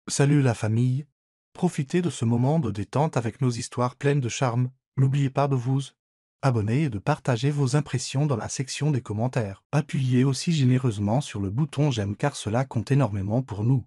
Salut la famille. Profitez de ce moment de détente avec nos histoires pleines de charme. N'oubliez pas de vous abonner et de partager vos impressions dans la section des commentaires. Appuyez aussi généreusement sur le bouton j'aime car cela compte énormément pour nous.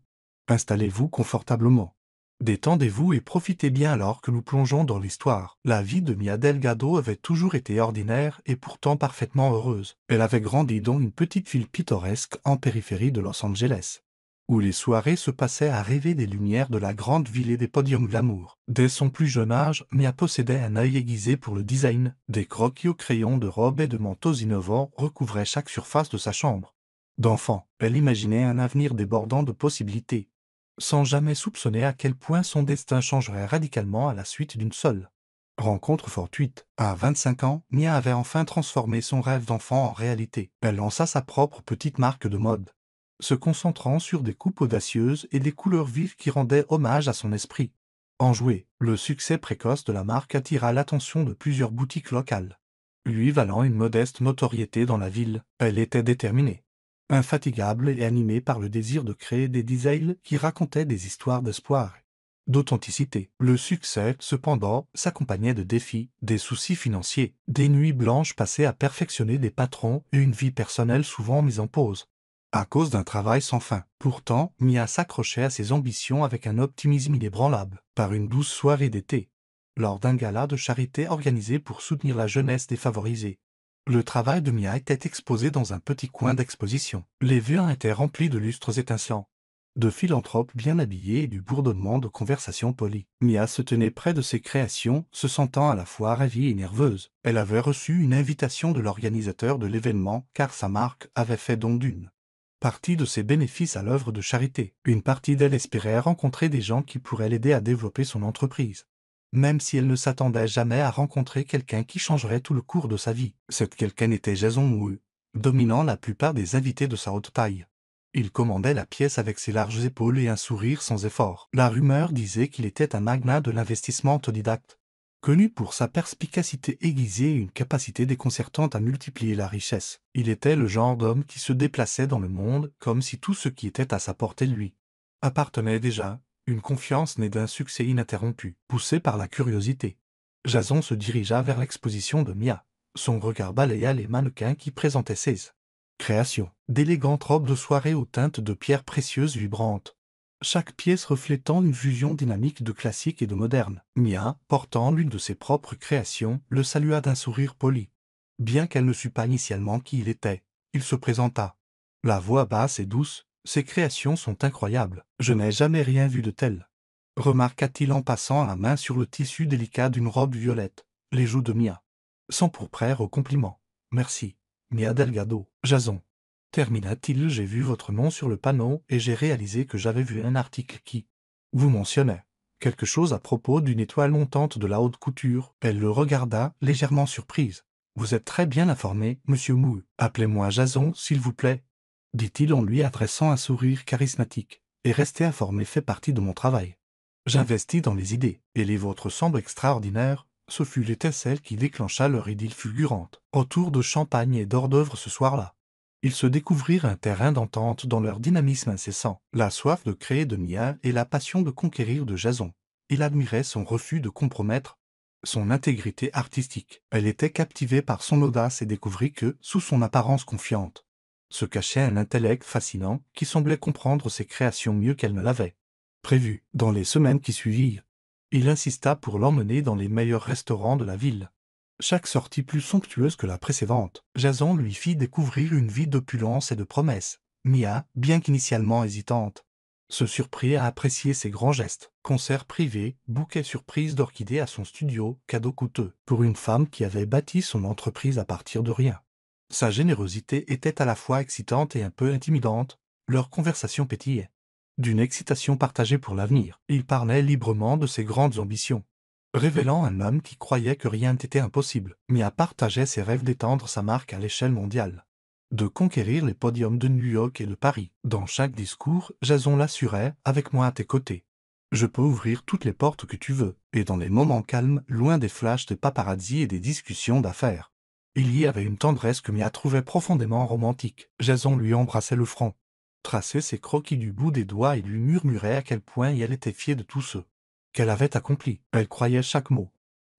Installez-vous confortablement. Détendez-vous et profitez bien alors que nous plongeons dans l'histoire. La vie de Mia Delgado avait toujours été ordinaire et pourtant parfaitement heureuse. Elle avait grandi dans une petite ville pittoresque en périphérie de Los Angeles, où les soirées se passaient à rêver des lumières de la grande ville et des podiums glamour. Dès son plus jeune âge, Mia possédait un œil aiguisé pour le design. Des croquis au crayon de robes et de manteaux innovants recouvraient chaque surface de sa chambre. D'enfant, elle imaginait un avenir débordant de possibilités, sans jamais soupçonner à quel point son destin changerait radicalement à la suite d'une seule rencontre fortuite. À 25 ans, Mia avait enfin transformé son rêve d'enfant en réalité. Elle lança sa propre petite marque de mode, se concentrant sur des coupes audacieuses et des couleurs vives qui rendaient hommage à son esprit enjoué. Le succès précoce de la marque attira l'attention de plusieurs boutiques locales, lui valant une modeste notoriété dans la ville. Elle était déterminée, infatigable et animée par le désir de créer des designs qui racontaient des histoires d'espoir, d'authenticité. Le succès, cependant, s'accompagnait de défis, des soucis financiers, des nuits blanches passées à perfectionner des patrons et une vie personnelle souvent mise en pause à cause d'un travail sans fin. Pourtant, Mia s'accrochait à ses ambitions avec un optimisme inébranlable. Par une douce soirée d'été, lors d'un gala de charité organisé pour soutenir la jeunesse défavorisée, le travail de Mia était exposé dans un petit coin d'exposition. Les vieux étaient remplis de lustres étincelants, de philanthropes bien habillés et du bourdonnement de conversations polies. Mia se tenait près de ses créations, se sentant à la fois ravie et nerveuse. Elle avait reçu une invitation de l'organisateur de l'événement car sa marque avait fait don d'une partie de ses bénéfices à l'œuvre de charité. Une partie d'elle espérait rencontrer des gens qui pourraient l'aider à développer son entreprise, même si elle ne s'attendait jamais à rencontrer quelqu'un qui changerait tout le cours de sa vie. Cet quelqu'un était Jason Wu, dominant la plupart des invités de sa haute taille. Il commandait la pièce avec ses larges épaules et un sourire sans effort. La rumeur disait qu'il était un magnat de l'investissement autodidacte, connu pour sa perspicacité aiguisée et une capacité déconcertante à multiplier la richesse. Il était le genre d'homme qui se déplaçait dans le monde comme si tout ce qui était à sa portée lui appartenait déjà, une confiance née d'un succès ininterrompu. Poussé par la curiosité, Jason se dirigea vers l'exposition de Mia. Son regard balaya les mannequins qui présentaient ses créations, d'élégantes robes de soirée aux teintes de pierres précieuses vibrantes, chaque pièce reflétant une fusion dynamique de classique et de moderne. Mia, portant l'une de ses propres créations, le salua d'un sourire poli. Bien qu'elle ne sût pas initialement qui il était, il se présenta, la voix basse et douce. Ces créations sont incroyables. Je n'ai jamais rien vu de tel, remarqua-t-il en passant la main sur le tissu délicat d'une robe violette. Les joues de Mia s'empourprèrent au compliment. Merci, Mia Delgado. Jason, termina-t-il, j'ai vu votre nom sur le panneau et j'ai réalisé que j'avais vu un article qui vous mentionnait quelque chose à propos d'une étoile montante de la haute couture. Elle le regarda, légèrement surprise. Vous êtes très bien informé, monsieur Mou. Appelez-moi Jason, s'il vous plaît, dit-il en lui adressant un sourire charismatique. Et rester informé fait partie de mon travail. J'investis dans les idées, et les vôtres semblent extraordinaires. Ce fut l'étincelle qui déclencha leur idylle fulgurante. Autour de champagne et d'hors-d'œuvre ce soir-là, ils se découvrirent un terrain d'entente dans leur dynamisme incessant, la soif de créer de Mia et la passion de conquérir de Jason. Il admirait son refus de compromettre son intégrité artistique. Elle était captivée par son audace et découvrit que, sous son apparence confiante, se cachait un intellect fascinant qui semblait comprendre ses créations mieux qu'elle ne l'avait prévu. Dans les semaines qui suivirent, il insista pour l'emmener dans les meilleurs restaurants de la ville, chaque sortie plus somptueuse que la précédente. Jason lui fit découvrir une vie d'opulence et de promesses. Mia, bien qu'initialement hésitante, se surprit à apprécier ses grands gestes. Concerts privés, bouquets surprises d'orchidées à son studio, cadeaux coûteux. Pour une femme qui avait bâti son entreprise à partir de rien, sa générosité était à la fois excitante et un peu intimidante. Leur conversation pétillait d'une excitation partagée pour l'avenir. Il parlait librement de ses grandes ambitions, révélant un homme qui croyait que rien n'était impossible. Mia partageait ses rêves d'étendre sa marque à l'échelle mondiale, de conquérir les podiums de New York et de Paris. Dans chaque discours, Jason l'assurait, avec moi à tes côtés, je peux ouvrir toutes les portes que tu veux. Et dans les moments calmes, loin des flashs de paparazzi et des discussions d'affaires, il y avait une tendresse que Mia trouvait profondément romantique. Jason lui embrassait le front, traçait ses croquis du bout des doigts et lui murmurait à quel point elle était fière de tout ce qu'elle avait accompli. Elle croyait chaque mot,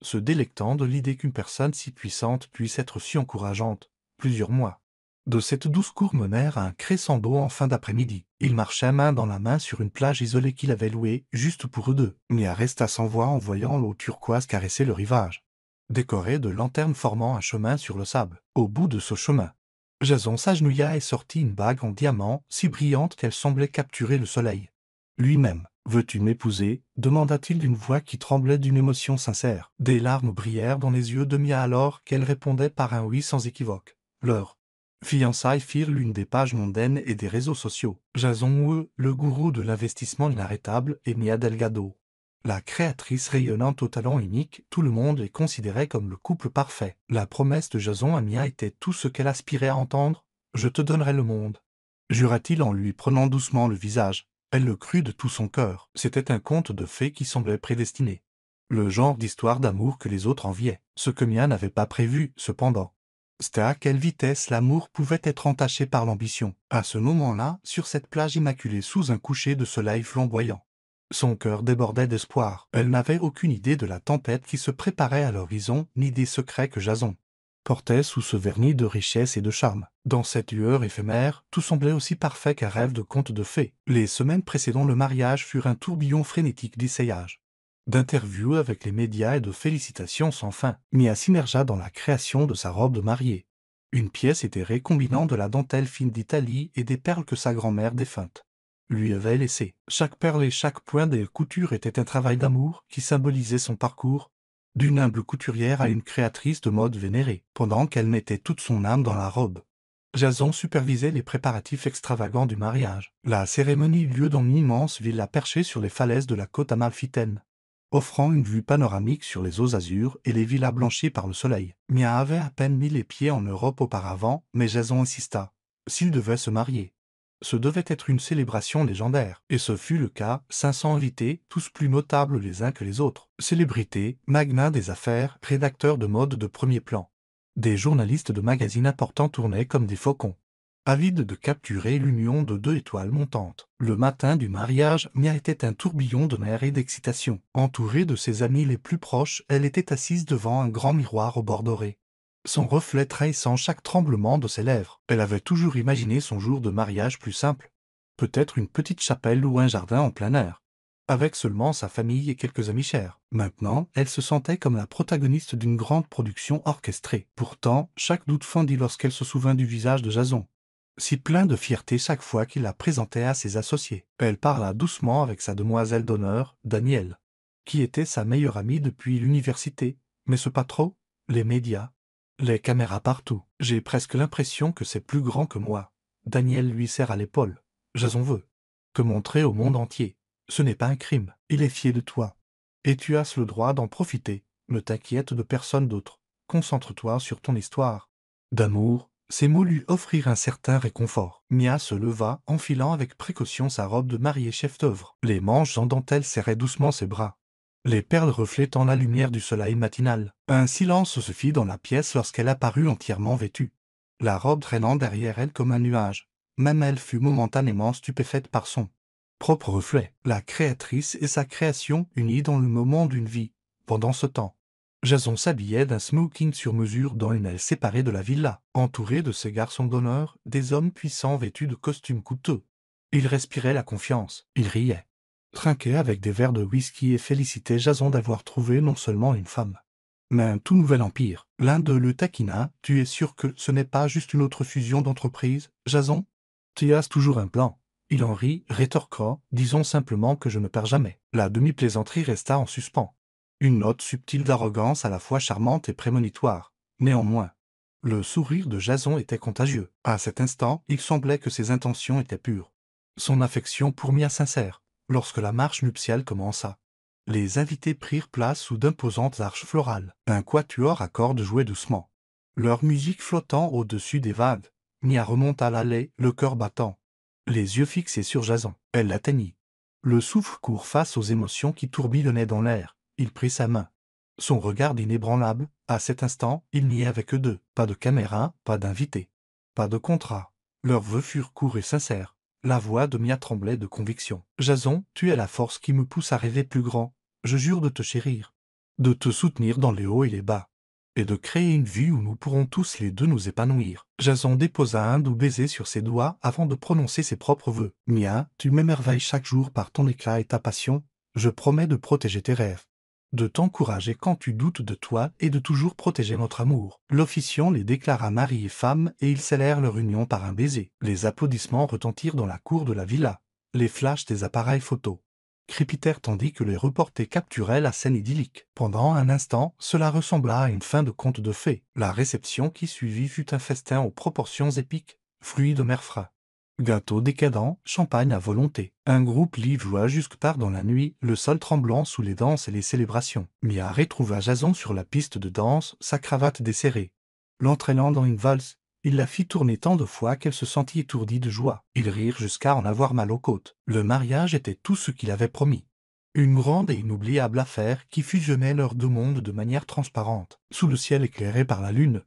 se délectant de l'idée qu'une personne si puissante puisse être si encourageante. Plusieurs mois de cette douce cour menèrent à un crescendo en fin d'après-midi. Ils marchaient main dans la main sur une plage isolée qu'il avait louée juste pour eux deux. Mia resta sans voix en voyant l'eau turquoise caresser le rivage, décoré de lanternes formant un chemin sur le sable. Au bout de ce chemin, Jason s'agenouilla et sortit une bague en diamant si brillante qu'elle semblait capturer le soleil lui-même. « Veux-tu m'épouser » demanda-t-il d'une voix qui tremblait d'une émotion sincère. Des larmes brillèrent dans les yeux de Mia alors qu'elle répondait par un oui sans équivoque. Leurs fiançailles firent l'une des pages mondaines et des réseaux sociaux. Jason le gourou de l'investissement inarrêtable, et Mia Delgado, la créatrice rayonnante au talent unique, tout le monde les considérait comme le couple parfait. La promesse de Jason à Mia était tout ce qu'elle aspirait à entendre. « Je te donnerai le monde », jura-t-il en lui prenant doucement le visage. Elle le crut de tout son cœur. C'était un conte de fées qui semblait prédestiné. Le genre d'histoire d'amour que les autres enviaient. Ce que Mia n'avait pas prévu, cependant, c'était à quelle vitesse l'amour pouvait être entaché par l'ambition. À ce moment-là, sur cette plage immaculée sous un coucher de soleil flamboyant, son cœur débordait d'espoir. Elle n'avait aucune idée de la tempête qui se préparait à l'horizon, ni des secrets que Jason portait sous ce vernis de richesse et de charme. Dans cette lueur éphémère, tout semblait aussi parfait qu'un rêve de conte de fées. Les semaines précédant le mariage furent un tourbillon frénétique d'essayages, d'interviews avec les médias et de félicitations sans fin. Mia s'immergea dans la création de sa robe de mariée. Une pièce éthérée combinant de la dentelle fine d'Italie et des perles que sa grand-mère défunte lui avait laissées. Chaque perle et chaque point des coutures était un travail d'amour qui symbolisait son parcours, d'une humble couturière à une créatrice de mode vénérée. Pendant qu'elle mettait toute son âme dans la robe, Jason supervisait les préparatifs extravagants du mariage. La cérémonie eut lieu dans une immense villa perchée sur les falaises de la côte amalfitaine, offrant une vue panoramique sur les eaux azures et les villas blanchies par le soleil. Mia avait à peine mis les pieds en Europe auparavant, mais Jason insista. S'il devait se marier, ce devait être une célébration légendaire. Et ce fut le cas. 500 invités, tous plus notables les uns que les autres. Célébrités, magnats des affaires, rédacteurs de mode de premier plan. Des journalistes de magazines importants tournaient comme des faucons, avide de capturer l'union de deux étoiles montantes. Le matin du mariage, Mia était un tourbillon de nerfs et d'excitation. Entourée de ses amis les plus proches, elle était assise devant un grand miroir au bord doré, son reflet trahissant chaque tremblement de ses lèvres. Elle avait toujours imaginé son jour de mariage plus simple. Peut-être une petite chapelle ou un jardin en plein air, avec seulement sa famille et quelques amis chers. Maintenant, elle se sentait comme la protagoniste d'une grande production orchestrée. Pourtant, chaque doute fondit lorsqu'elle se souvint du visage de Jason, si plein de fierté chaque fois qu'il la présentait à ses associés. Elle parla doucement avec sa demoiselle d'honneur, Danielle, qui était sa meilleure amie depuis l'université. Mais ce pas trop, les médias, les caméras partout. J'ai presque l'impression que c'est plus grand que moi. Danielle lui serre à l'épaule. Jason veut que montrer au monde entier. Ce n'est pas un crime. Il est fier de toi. Et tu as le droit d'en profiter. Ne t'inquiète de personne d'autre. Concentre-toi sur ton histoire d'amour. Ces mots lui offrirent un certain réconfort. Mia se leva, enfilant avec précaution sa robe de mariée chef-d'œuvre. Les manches en dentelle serraient doucement ses bras, les perles reflétant la lumière du soleil matinal. Un silence se fit dans la pièce lorsqu'elle apparut entièrement vêtue, la robe traînant derrière elle comme un nuage. Même elle fut momentanément stupéfaite par son propre reflet. La créatrice et sa création unies dans le moment d'une vie. Pendant ce temps, Jason s'habillait d'un smoking sur mesure dans une aile séparée de la villa, entouré de ses garçons d'honneur, des hommes puissants vêtus de costumes coûteux. Il respirait la confiance, il riait, trinquait avec des verres de whisky et félicitait Jason d'avoir trouvé non seulement une femme, mais un tout nouvel empire. L'un d'eux le taquina. « Tu es sûr que ce n'est pas juste une autre fusion d'entreprise, Jason ? Tu as toujours un plan. » Il en rit, rétorquant, « Disons simplement que je ne perds jamais. » La demi-plaisanterie resta en suspens. Une note subtile d'arrogance à la fois charmante et prémonitoire. Néanmoins, le sourire de Jason était contagieux. À cet instant, il semblait que ses intentions étaient pures, son affection pour Mia sincère. Lorsque la marche nuptiale commença, les invités prirent place sous d'imposantes arches florales. Un quatuor à cordes jouait doucement, leur musique flottant au-dessus des vagues. Mia remonta l'allée, le cœur battant, les yeux fixés sur Jason. Elle l'atteignit, le souffle court face aux émotions qui tourbillonnaient dans l'air. Il prit sa main, son regard inébranlable. À cet instant, il n'y avait que deux. Pas de caméra, pas d'invités, pas de contrat. Leurs vœux furent courts et sincères. La voix de Mia tremblait de conviction. « Jason, tu es la force qui me pousse à rêver plus grand. Je jure de te chérir, de te soutenir dans les hauts et les bas, et de créer une vie où nous pourrons tous les deux nous épanouir. » Jason déposa un doux baiser sur ses doigts avant de prononcer ses propres vœux. « Mia, tu m'émerveilles chaque jour par ton éclat et ta passion. Je promets de protéger tes rêves, de t'encourager quand tu doutes de toi et de toujours protéger notre amour. » L'officiant les déclara mari et femme et ils scellèrent leur union par un baiser. Les applaudissements retentirent dans la cour de la villa. Les flashs des appareils photo crépitèrent tandis que les reporters capturaient la scène idyllique. Pendant un instant, cela ressembla à une fin de conte de fées. La réception qui suivit fut un festin aux proportions épiques, fruits de mer frais, gâteaux décadents, champagne à volonté. Un groupe live joua jusque tard dans la nuit, le sol tremblant sous les danses et les célébrations. Mia retrouva Jason sur la piste de danse, sa cravate desserrée. L'entraînant dans une valse, il la fit tourner tant de fois qu'elle se sentit étourdie de joie. Ils rirent jusqu'à en avoir mal aux côtes. Le mariage était tout ce qu'il avait promis. Une grande et inoubliable affaire qui fusionnait leurs deux mondes de manière transparente. Sous le ciel éclairé par la lune,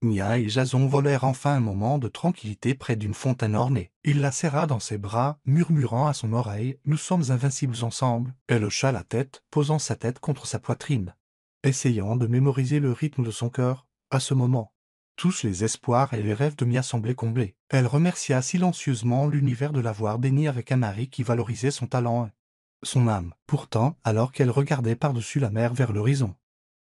Mia et Jason volèrent enfin un moment de tranquillité près d'une fontaine ornée. Il la serra dans ses bras, murmurant à son oreille « Nous sommes invincibles ensemble ». Elle hocha la tête, posant sa tête contre sa poitrine, essayant de mémoriser le rythme de son cœur. À ce moment, tous les espoirs et les rêves de Mia semblaient comblés. Elle remercia silencieusement l'univers de l'avoir bénie avec un mari qui valorisait son talent et son âme. Pourtant, alors qu'elle regardait par-dessus la mer vers l'horizon,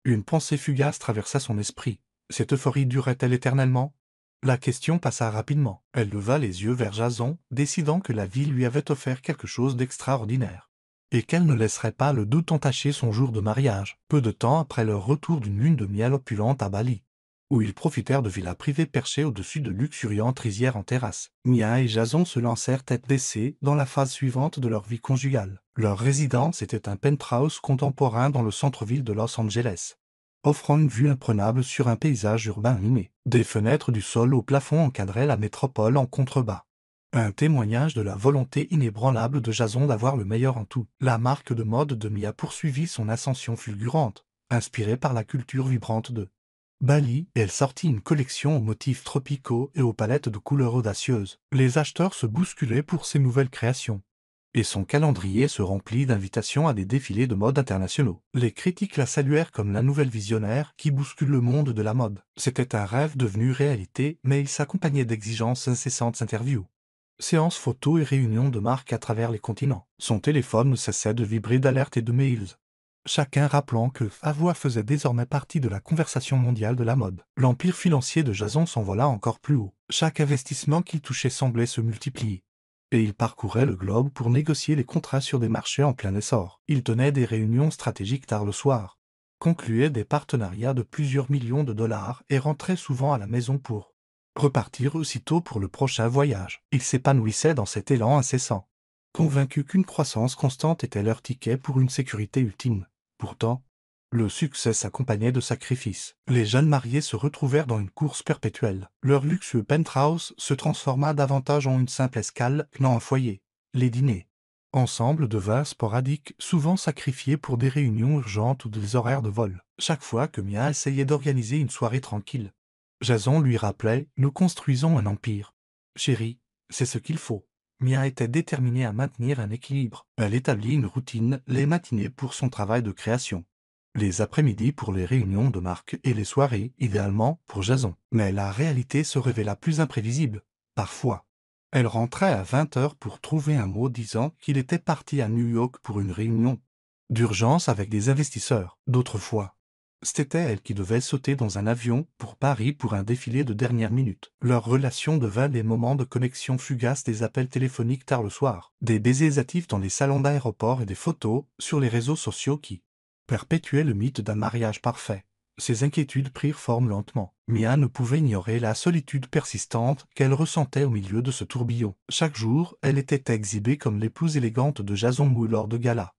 une pensée fugace traversa son esprit. Cette euphorie durait-elle éternellement? La question passa rapidement. Elle leva les yeux vers Jason, décidant que la vie lui avait offert quelque chose d'extraordinaire, et qu'elle ne laisserait pas le doute entacher son jour de mariage. Peu de temps après leur retour d'une lune de miel opulente à Bali, où ils profitèrent de villas privées perchées au-dessus de luxuriantes rizières en terrasse, Mia et Jason se lancèrent tête baissée dans la phase suivante de leur vie conjugale. Leur résidence était un penthouse contemporain dans le centre-ville de Los Angeles, offrant une vue imprenable sur un paysage urbain animé. Des fenêtres du sol au plafond encadraient la métropole en contrebas. Un témoignage de la volonté inébranlable de Jason d'avoir le meilleur en tout. La marque de mode de Mia poursuivit son ascension fulgurante, inspirée par la culture vibrante de Bali. Elle sortit une collection aux motifs tropicaux et aux palettes de couleurs audacieuses. Les acheteurs se bousculaient pour ces nouvelles créations, et son calendrier se remplit d'invitations à des défilés de mode internationaux. Les critiques la saluèrent comme la nouvelle visionnaire qui bouscule le monde de la mode. C'était un rêve devenu réalité, mais il s'accompagnait d'exigences incessantes interviews, séances photos et réunions de marques à travers les continents. Son téléphone ne cessait de vibrer d'alertes et de mails, chacun rappelant que Avoua faisait désormais partie de la conversation mondiale de la mode. L'empire financier de Jason s'envola encore plus haut. Chaque investissement qu'il touchait semblait se multiplier, et il parcourait le globe pour négocier les contrats sur des marchés en plein essor. Il tenait des réunions stratégiques tard le soir, concluait des partenariats de plusieurs millions de dollars et rentrait souvent à la maison pour repartir aussitôt pour le prochain voyage. Il s'épanouissait dans cet élan incessant, convaincu qu'une croissance constante était leur ticket pour une sécurité ultime. Pourtant, le succès s'accompagnait de sacrifices. Les jeunes mariés se retrouvèrent dans une course perpétuelle. Leur luxueux penthouse se transforma davantage en une simple escale qu'en un foyer. Les dîners ensemble devinrent sporadiques, souvent sacrifiés pour des réunions urgentes ou des horaires de vol. Chaque fois que Mia essayait d'organiser une soirée tranquille, Jason lui rappelait « Nous construisons un empire. Chérie, c'est ce qu'il faut. » Mia était déterminée à maintenir un équilibre. Elle établit une routine, les matinées pour son travail de création, les après-midi pour les réunions de marque et les soirées, idéalement, pour Jason. Mais la réalité se révéla plus imprévisible. Parfois, elle rentrait à 20 heures pour trouver un mot disant qu'il était parti à New York pour une réunion d'urgence avec des investisseurs. D'autres fois, c'était elle qui devait sauter dans un avion pour Paris pour un défilé de dernière minute. Leur relation devint des moments de connexion fugaces, des appels téléphoniques tard le soir, des baisers hâtifs dans les salons d'aéroport et des photos sur les réseaux sociaux qui perpétuaient le mythe d'un mariage parfait. Ses inquiétudes prirent forme lentement. Mia ne pouvait ignorer la solitude persistante qu'elle ressentait au milieu de ce tourbillon. Chaque jour, elle était exhibée comme l'épouse élégante de Jason Wu lors de galas,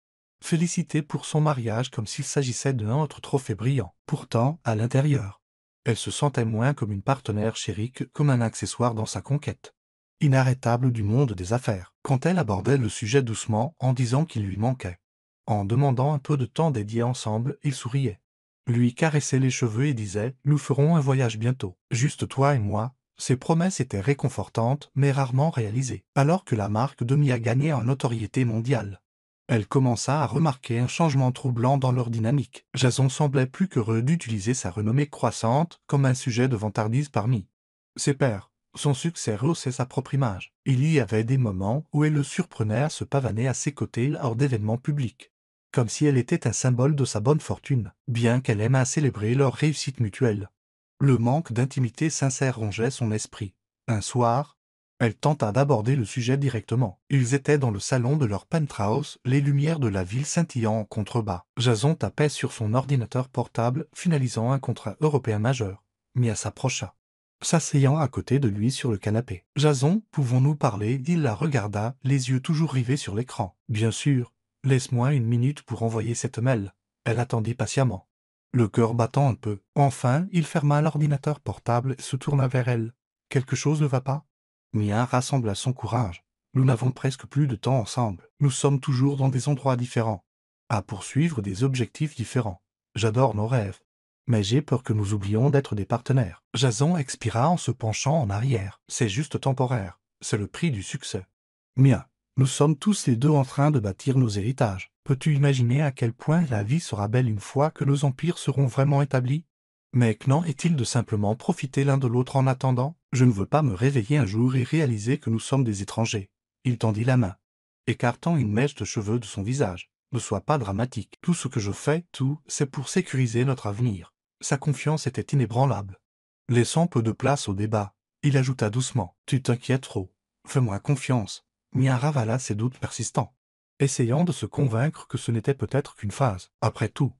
félicitée pour son mariage comme s'il s'agissait d'un autre trophée brillant. Pourtant, à l'intérieur, elle se sentait moins comme une partenaire chérie que comme un accessoire dans sa conquête inarrêtable du monde des affaires. Quand elle abordait le sujet doucement en disant qu'il lui manquait, en demandant un peu de temps dédié ensemble, il souriait, lui caressait les cheveux et disait « Nous ferons un voyage bientôt, juste toi et moi, Ces promesses étaent réconfortantes, mais rarement réalisées, alors que la marque de Mia gagnait en notoriété mondiale. Elle commença à remarquer un changement troublant dans leur dynamique. Jason semblait plus qu'heureux d'utiliser sa renommée croissante comme un sujet de vantardise parmi ses pairs. Son succès rehaussait sa propre image. Il y avait des moments où elle le surprenait à se pavaner à ses côtés lors d'événements publics, comme si elle était un symbole de sa bonne fortune, bien qu'elle aimât célébrer leur réussite mutuelle. Le manque d'intimité sincère rongeait son esprit. Un soir, elle tenta d'aborder le sujet directement. Ils étaient dans le salon de leur penthouse, les lumières de la ville scintillant en contrebas. Jason tapait sur son ordinateur portable, finalisant un contrat européen majeur. Mia s'approcha, s'asseyant à côté de lui sur le canapé. « Jason, pouvons-nous parler ?» Il la regarda, les yeux toujours rivés sur l'écran. « Bien sûr. Laisse-moi une minute pour envoyer cette mail. » Elle attendit patiemment, le cœur battant un peu. Enfin, il ferma l'ordinateur portable et se tourna vers elle. « Quelque chose ne va pas ?» Mia rassembla son courage. « Nous n'avons presque plus de temps ensemble. Nous sommes toujours dans des endroits différents, à poursuivre des objectifs différents. J'adore nos rêves, mais j'ai peur que nous oublions d'être des partenaires. » Jason expira en se penchant en arrière. « C'est juste temporaire. C'est le prix du succès. Mia, nous sommes tous les deux en train de bâtir nos héritages. Peux-tu imaginer à quel point la vie sera belle une fois que nos empires seront vraiment établis? Mais qu'en est-il de simplement profiter l'un de l'autre en attendant? Je ne veux pas me réveiller un jour et réaliser que nous sommes des étrangers. » Il tendit la main, écartant une mèche de cheveux de son visage. « Ne sois pas dramatique. Tout ce que je fais, c'est pour sécuriser notre avenir. » Sa confiance était inébranlable. Laissant peu de place au débat, il ajouta doucement. « Tu t'inquiètes trop. Fais-moi confiance. » Mia ravala ses doutes persistants, essayant de se convaincre que ce n'était peut-être qu'une phase. Après tout,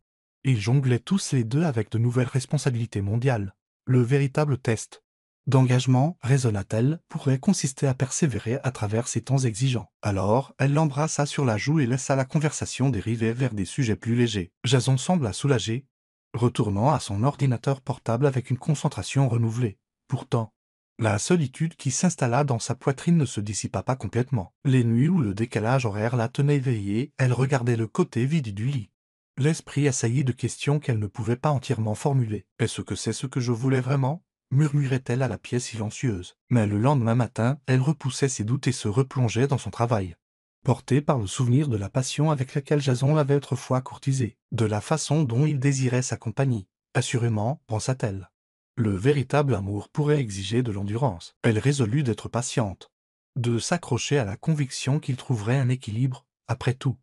ils jonglaient tous les deux avec de nouvelles responsabilités mondiales. Le véritable test d'engagement, raisonna-t-elle, pourrait consister à persévérer à travers ces temps exigeants. Alors, elle l'embrassa sur la joue et laissa la conversation dériver vers des sujets plus légers. Jason sembla soulagé, retournant à son ordinateur portable avec une concentration renouvelée. Pourtant, la solitude qui s'installa dans sa poitrine ne se dissipa pas complètement. Les nuits où le décalage horaire la tenait éveillée, elle regardait le côté vide du lit, l'esprit assailli de questions qu'elle ne pouvait pas entièrement formuler. « Est-ce que c'est ce que je voulais vraiment ?» murmurait-elle à la pièce silencieuse. Mais le lendemain matin, elle repoussait ses doutes et se replongeait dans son travail, portée par le souvenir de la passion avec laquelle Jason l'avait autrefois courtisée, de la façon dont il désirait sa compagnie. Assurément, pensa-t-elle, le véritable amour pourrait exiger de l'endurance. Elle résolut d'être patiente, de s'accrocher à la conviction qu'il trouverait un équilibre. Après tout,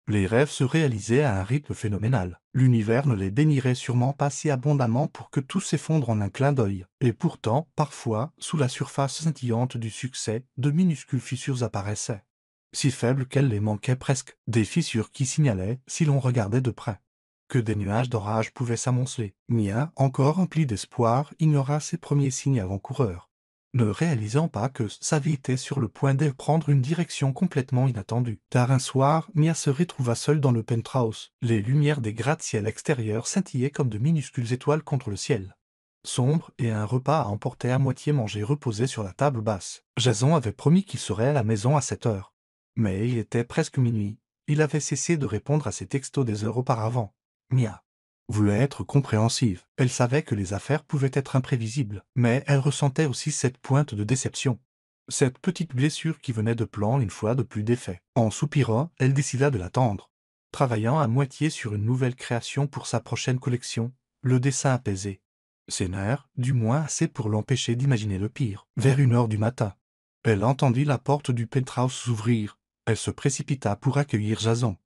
les rêves se réalisaient à un rythme phénoménal. L'univers ne les bénirait sûrement pas si abondamment pour que tout s'effondre en un clin d'œil. Et pourtant, parfois, sous la surface scintillante du succès, de minuscules fissures apparaissaient, si faibles qu'elles les manquaient presque, des fissures qui signalaient, si l'on regardait de près, que des nuages d'orage pouvaient s'amonceler. Mia, encore remplie d'espoir, ignora ces premiers signes avant-coureurs, ne réalisant pas que sa vie était sur le point de prendre une direction complètement inattendue. Tard un soir, Mia se retrouva seule dans le penthouse. Les lumières des gratte-ciel extérieurs scintillaient comme de minuscules étoiles contre le ciel sombre, et un repas à emporter à moitié mangé reposait sur la table basse. Jason avait promis qu'il serait à la maison à 7 heures. Mais il était presque minuit. Il avait cessé de répondre à ses textos des heures auparavant. Mia voulait être compréhensive. Elle savait que les affaires pouvaient être imprévisibles, mais elle ressentait aussi cette pointe de déception, cette petite blessure qui venait de plan une fois de plus défait. En soupirant, elle décida de l'attendre, travaillant à moitié sur une nouvelle création pour sa prochaine collection, le dessin apaisé. Ses nerfs, du moins assez pour l'empêcher d'imaginer le pire. Vers 1 heure du matin, elle entendit la porte du penthouse s'ouvrir. Elle se précipita pour accueillir Jason,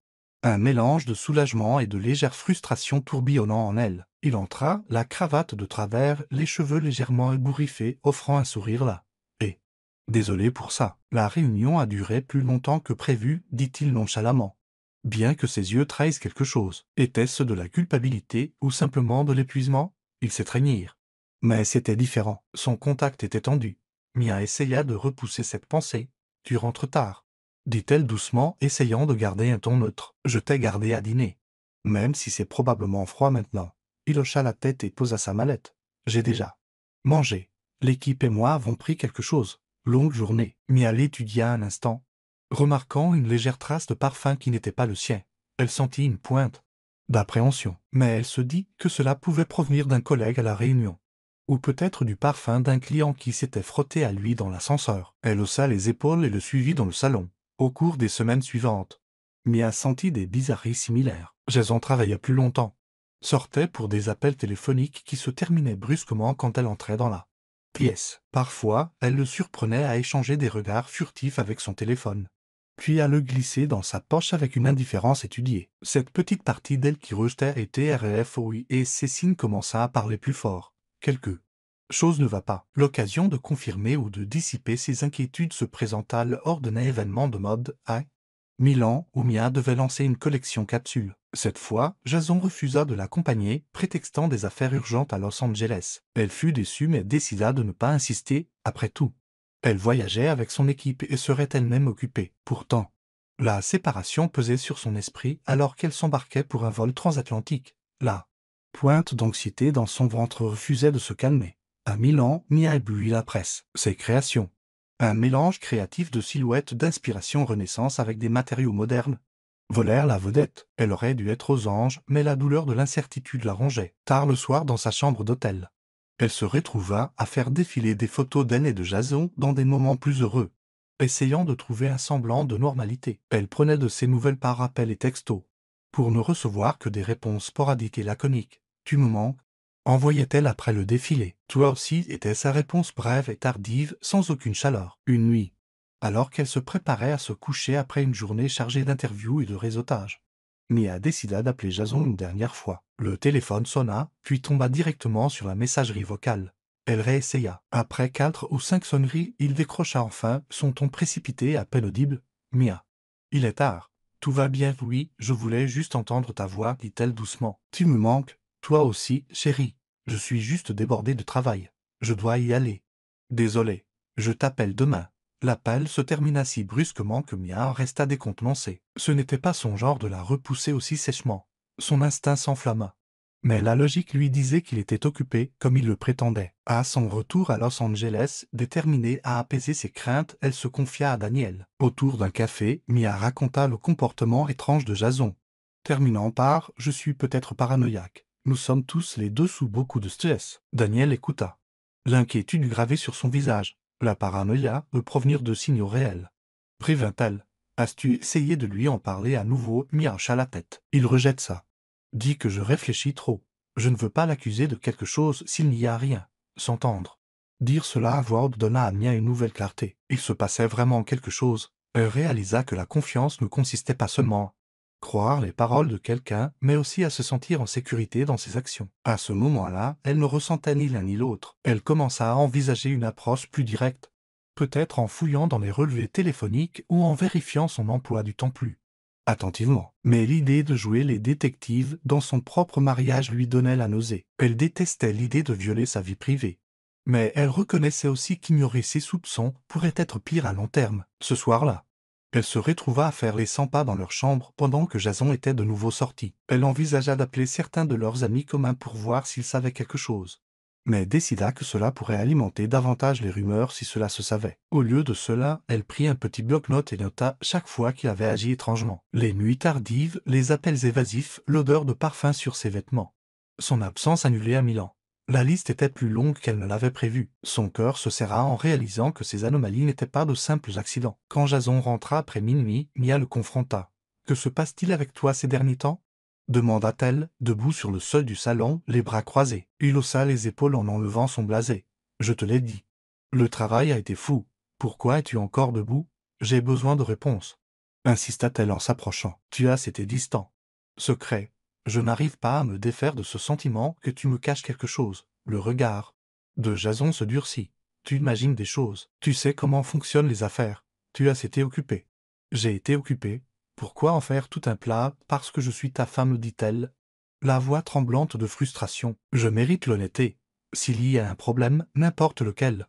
un mélange de soulagement et de légère frustration tourbillonnant en elle. Il entra, la cravate de travers, les cheveux légèrement ébouriffés, offrant un sourire là. Et « Désolé pour ça. La réunion a duré plus longtemps que prévu, dit-il nonchalamment. Bien que ses yeux trahissent quelque chose. Était-ce de la culpabilité ou simplement de l'épuisement? Ils s'étreignirent. Mais c'était différent. Son contact était tendu. Mia essaya de repousser cette pensée. « Tu rentres tard, » dit-elle doucement, essayant de garder un ton neutre. « Je t'ai gardé à dîner. Même si c'est probablement froid maintenant. » Il hocha la tête et posa sa mallette. « J'ai déjà mangé. L'équipe et moi avons pris quelque chose. Longue journée. » Mia l'étudia un instant, remarquant une légère trace de parfum qui n'était pas le sien. Elle sentit une pointe d'appréhension, mais elle se dit que cela pouvait provenir d'un collègue à la réunion, ou peut-être du parfum d'un client qui s'était frotté à lui dans l'ascenseur. Elle haussa les épaules et le suivit dans le salon. Au cours des semaines suivantes, Mia sentit des bizarreries similaires. Jason travaillait plus longtemps, sortait pour des appels téléphoniques qui se terminaient brusquement quand elle entrait dans la pièce. Parfois, elle le surprenait à échanger des regards furtifs avec son téléphone, puis à le glisser dans sa poche avec une indifférence étudiée. Cette petite partie d'elle qui rejetait était RFOI et Cécile commença à parler plus fort. Quelque chose ne va pas. L'occasion de confirmer ou de dissiper ses inquiétudes se présenta lors d'un événement de mode à Milan où Mia devait lancer une collection capsule. Cette fois, Jason refusa de l'accompagner, prétextant des affaires urgentes à Los Angeles. Elle fut déçue mais décida de ne pas insister, après tout. Elle voyageait avec son équipe et serait elle-même occupée. Pourtant, la séparation pesait sur son esprit alors qu'elle s'embarquait pour un vol transatlantique. La pointe d'anxiété dans son ventre refusait de se calmer. À Milan, Mia éblouit la presse. Ses créations. Un mélange créatif de silhouettes d'inspiration Renaissance avec des matériaux modernes volèrent la vedette. Elle aurait dû être aux anges, mais la douleur de l'incertitude la rongeait. Tard le soir dans sa chambre d'hôtel, elle se retrouva à faire défiler des photos d'elle et de Jason dans des moments plus heureux, essayant de trouver un semblant de normalité. Elle prenait de ses nouvelles par appel et textos, pour ne recevoir que des réponses sporadiques et laconiques. « Tu me manques ?» envoyait-elle après le défilé. Toi aussi était sa réponse brève et tardive, sans aucune chaleur. Une nuit, alors qu'elle se préparait à se coucher après une journée chargée d'interviews et de réseautage, Mia décida d'appeler Jason une dernière fois. Le téléphone sonna, puis tomba directement sur la messagerie vocale. Elle réessaya. Après 4 ou 5 sonneries, il décrocha enfin, son ton précipité à peine audible. « Mia. Il est tard. Tout va bien, oui, je voulais juste entendre ta voix, dit-elle doucement. Tu me manques, toi aussi, chérie. Je suis juste débordée de travail. Je dois y aller. Désolé. Je t'appelle demain. » L'appel se termina si brusquement que Mia en resta décontenancée. Ce n'était pas son genre de la repousser aussi sèchement. Son instinct s'enflamma. Mais la logique lui disait qu'il était occupé, comme il le prétendait. À son retour à Los Angeles, déterminée à apaiser ses craintes, elle se confia à Daniel. Autour d'un café, Mia raconta le comportement étrange de Jason, terminant par « Je suis peut-être paranoïaque. Nous sommes tous les deux sous beaucoup de stress. » Daniel écouta, l'inquiétude gravée sur son visage. La paranoïa peut provenir de signaux réels. Prévint-elle. As-tu essayé de lui en parler à nouveau? Mia hocha la tête. Il rejette ça. Dit que je réfléchis trop. Je ne veux pas l'accuser de quelque chose s'il n'y a rien. S'entendre. Dire cela à voix haute donna à Mia une nouvelle clarté. Il se passait vraiment quelque chose. Elle réalisa que la confiance ne consistait pas seulement croire les paroles de quelqu'un, mais aussi à se sentir en sécurité dans ses actions. À ce moment-là, elle ne ressentait ni l'un ni l'autre. Elle commença à envisager une approche plus directe, peut-être en fouillant dans les relevés téléphoniques ou en vérifiant son emploi du temps plus attentivement. Mais l'idée de jouer les détectives dans son propre mariage lui donnait la nausée. Elle détestait l'idée de violer sa vie privée. Mais elle reconnaissait aussi qu'ignorer ses soupçons pourrait être pire à long terme. Ce soir-là, elle se retrouva à faire les 100 pas dans leur chambre pendant que Jason était de nouveau sorti. Elle envisagea d'appeler certains de leurs amis communs pour voir s'ils savaient quelque chose, mais décida que cela pourrait alimenter davantage les rumeurs si cela se savait. Au lieu de cela, elle prit un petit bloc-notes et nota chaque fois qu'il avait agi étrangement. Les nuits tardives, les appels évasifs, l'odeur de parfum sur ses vêtements. Son absence annulée à Milan. La liste était plus longue qu'elle ne l'avait prévu. Son cœur se serra en réalisant que ces anomalies n'étaient pas de simples accidents. Quand Jason rentra après minuit, Mia le confronta. « Que se passe-t-il avec toi ces derniers temps ?» demanda-t-elle, debout sur le sol du salon, les bras croisés. Il haussa les épaules en enlevant son blasé. « Je te l'ai dit. Le travail a été fou. Pourquoi es-tu encore debout? J'ai besoin de réponses. » insista-t-elle en s'approchant. « Tu as été distant. Secret. Je n'arrive pas à me défaire de ce sentiment que tu me caches quelque chose. » Le regard de Jason se durcit. « Tu imagines des choses. Tu sais comment fonctionnent les affaires. Tu as été occupé. » J'ai été occupé. Pourquoi en faire tout un plat? Parce que je suis ta femme, dit-elle, la voix tremblante de frustration. Je mérite l'honnêteté. S'il y a un problème, n'importe lequel,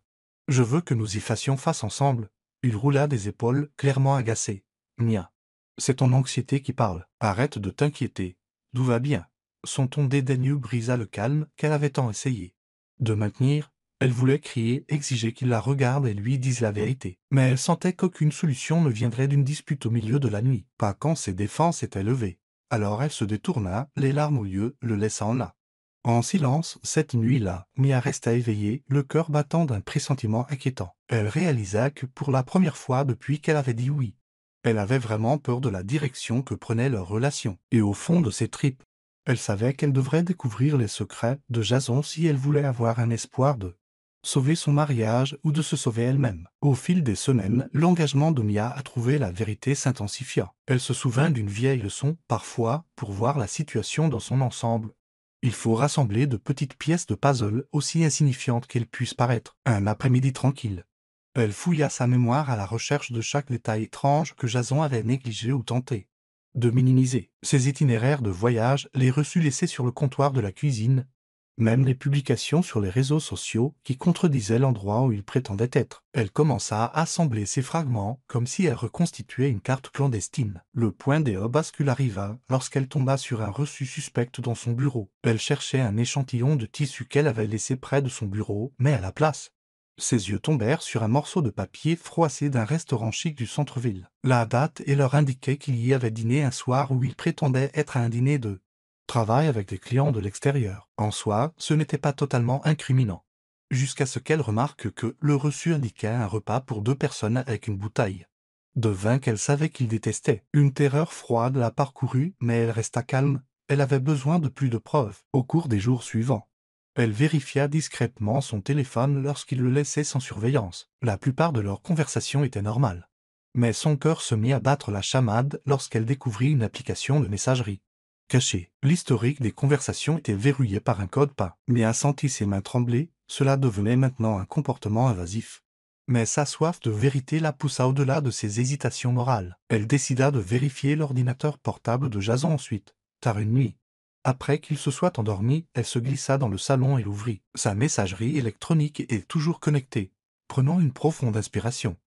je veux que nous y fassions face ensemble. Il roula des épaules, clairement agacé. Mia. C'est ton anxiété qui parle. Arrête de t'inquiéter. Tout va bien. Son ton dédaigneux brisa le calme qu'elle avait tant essayé de maintenir. Elle voulait crier, exiger qu'il la regarde et lui dise la vérité. Mais elle sentait qu'aucune solution ne viendrait d'une dispute au milieu de la nuit, pas quand ses défenses étaient levées. Alors elle se détourna, les larmes aux yeux, le laissant là. En silence, cette nuit-là, Mia resta éveillée, le cœur battant d'un pressentiment inquiétant. Elle réalisa que pour la première fois depuis qu'elle avait dit oui, elle avait vraiment peur de la direction que prenait leur relation. Et au fond de ses tripes, elle savait qu'elle devrait découvrir les secrets de Jason si elle voulait avoir un espoir de sauver son mariage ou de se sauver elle-même. Au fil des semaines, l'engagement de Mia à trouver la vérité s'intensifia. Elle se souvint d'une vieille leçon, parfois, pour voir la situation dans son ensemble. Il faut rassembler de petites pièces de puzzle aussi insignifiantes qu'elles puissent paraître. Un après-midi tranquille. Elle fouilla sa mémoire à la recherche de chaque détail étrange que Jason avait négligé ou tenté de minimiser. Ses itinéraires de voyage, les reçus laissés sur le comptoir de la cuisine, même les publications sur les réseaux sociaux qui contredisaient l'endroit où il prétendait être. Elle commença à assembler ces fragments comme si elle reconstituait une carte clandestine. Le point des bascule arriva lorsqu'elle tomba sur un reçu suspect dans son bureau. Elle cherchait un échantillon de tissu qu'elle avait laissé près de son bureau, mais à la place, ses yeux tombèrent sur un morceau de papier froissé d'un restaurant chic du centre-ville. La date et l'heure indiquaient qu'il y avait dîné un soir où il prétendait être un dîner de travail avec des clients de l'extérieur. En soi, ce n'était pas totalement incriminant. Jusqu'à ce qu'elle remarque que le reçu indiquait un repas pour 2 personnes avec une bouteille de vin qu'elle savait qu'il détestait. Une terreur froide la parcourut, mais elle resta calme. Elle avait besoin de plus de preuves. Au cours des jours suivants, elle vérifia discrètement son téléphone lorsqu'il le laissait sans surveillance. La plupart de leurs conversations étaient normales. Mais son cœur se mit à battre la chamade lorsqu'elle découvrit une application de messagerie cachée. L'historique des conversations était verrouillé par un code PIN. Mia sentit ses mains trembler, cela devenait maintenant un comportement invasif. Mais sa soif de vérité la poussa au-delà de ses hésitations morales. Elle décida de vérifier l'ordinateur portable de Jason ensuite, tard une nuit. Après qu'il se soit endormi, elle se glissa dans le salon et l'ouvrit. Sa messagerie électronique est toujours connectée, prenant une profonde inspiration.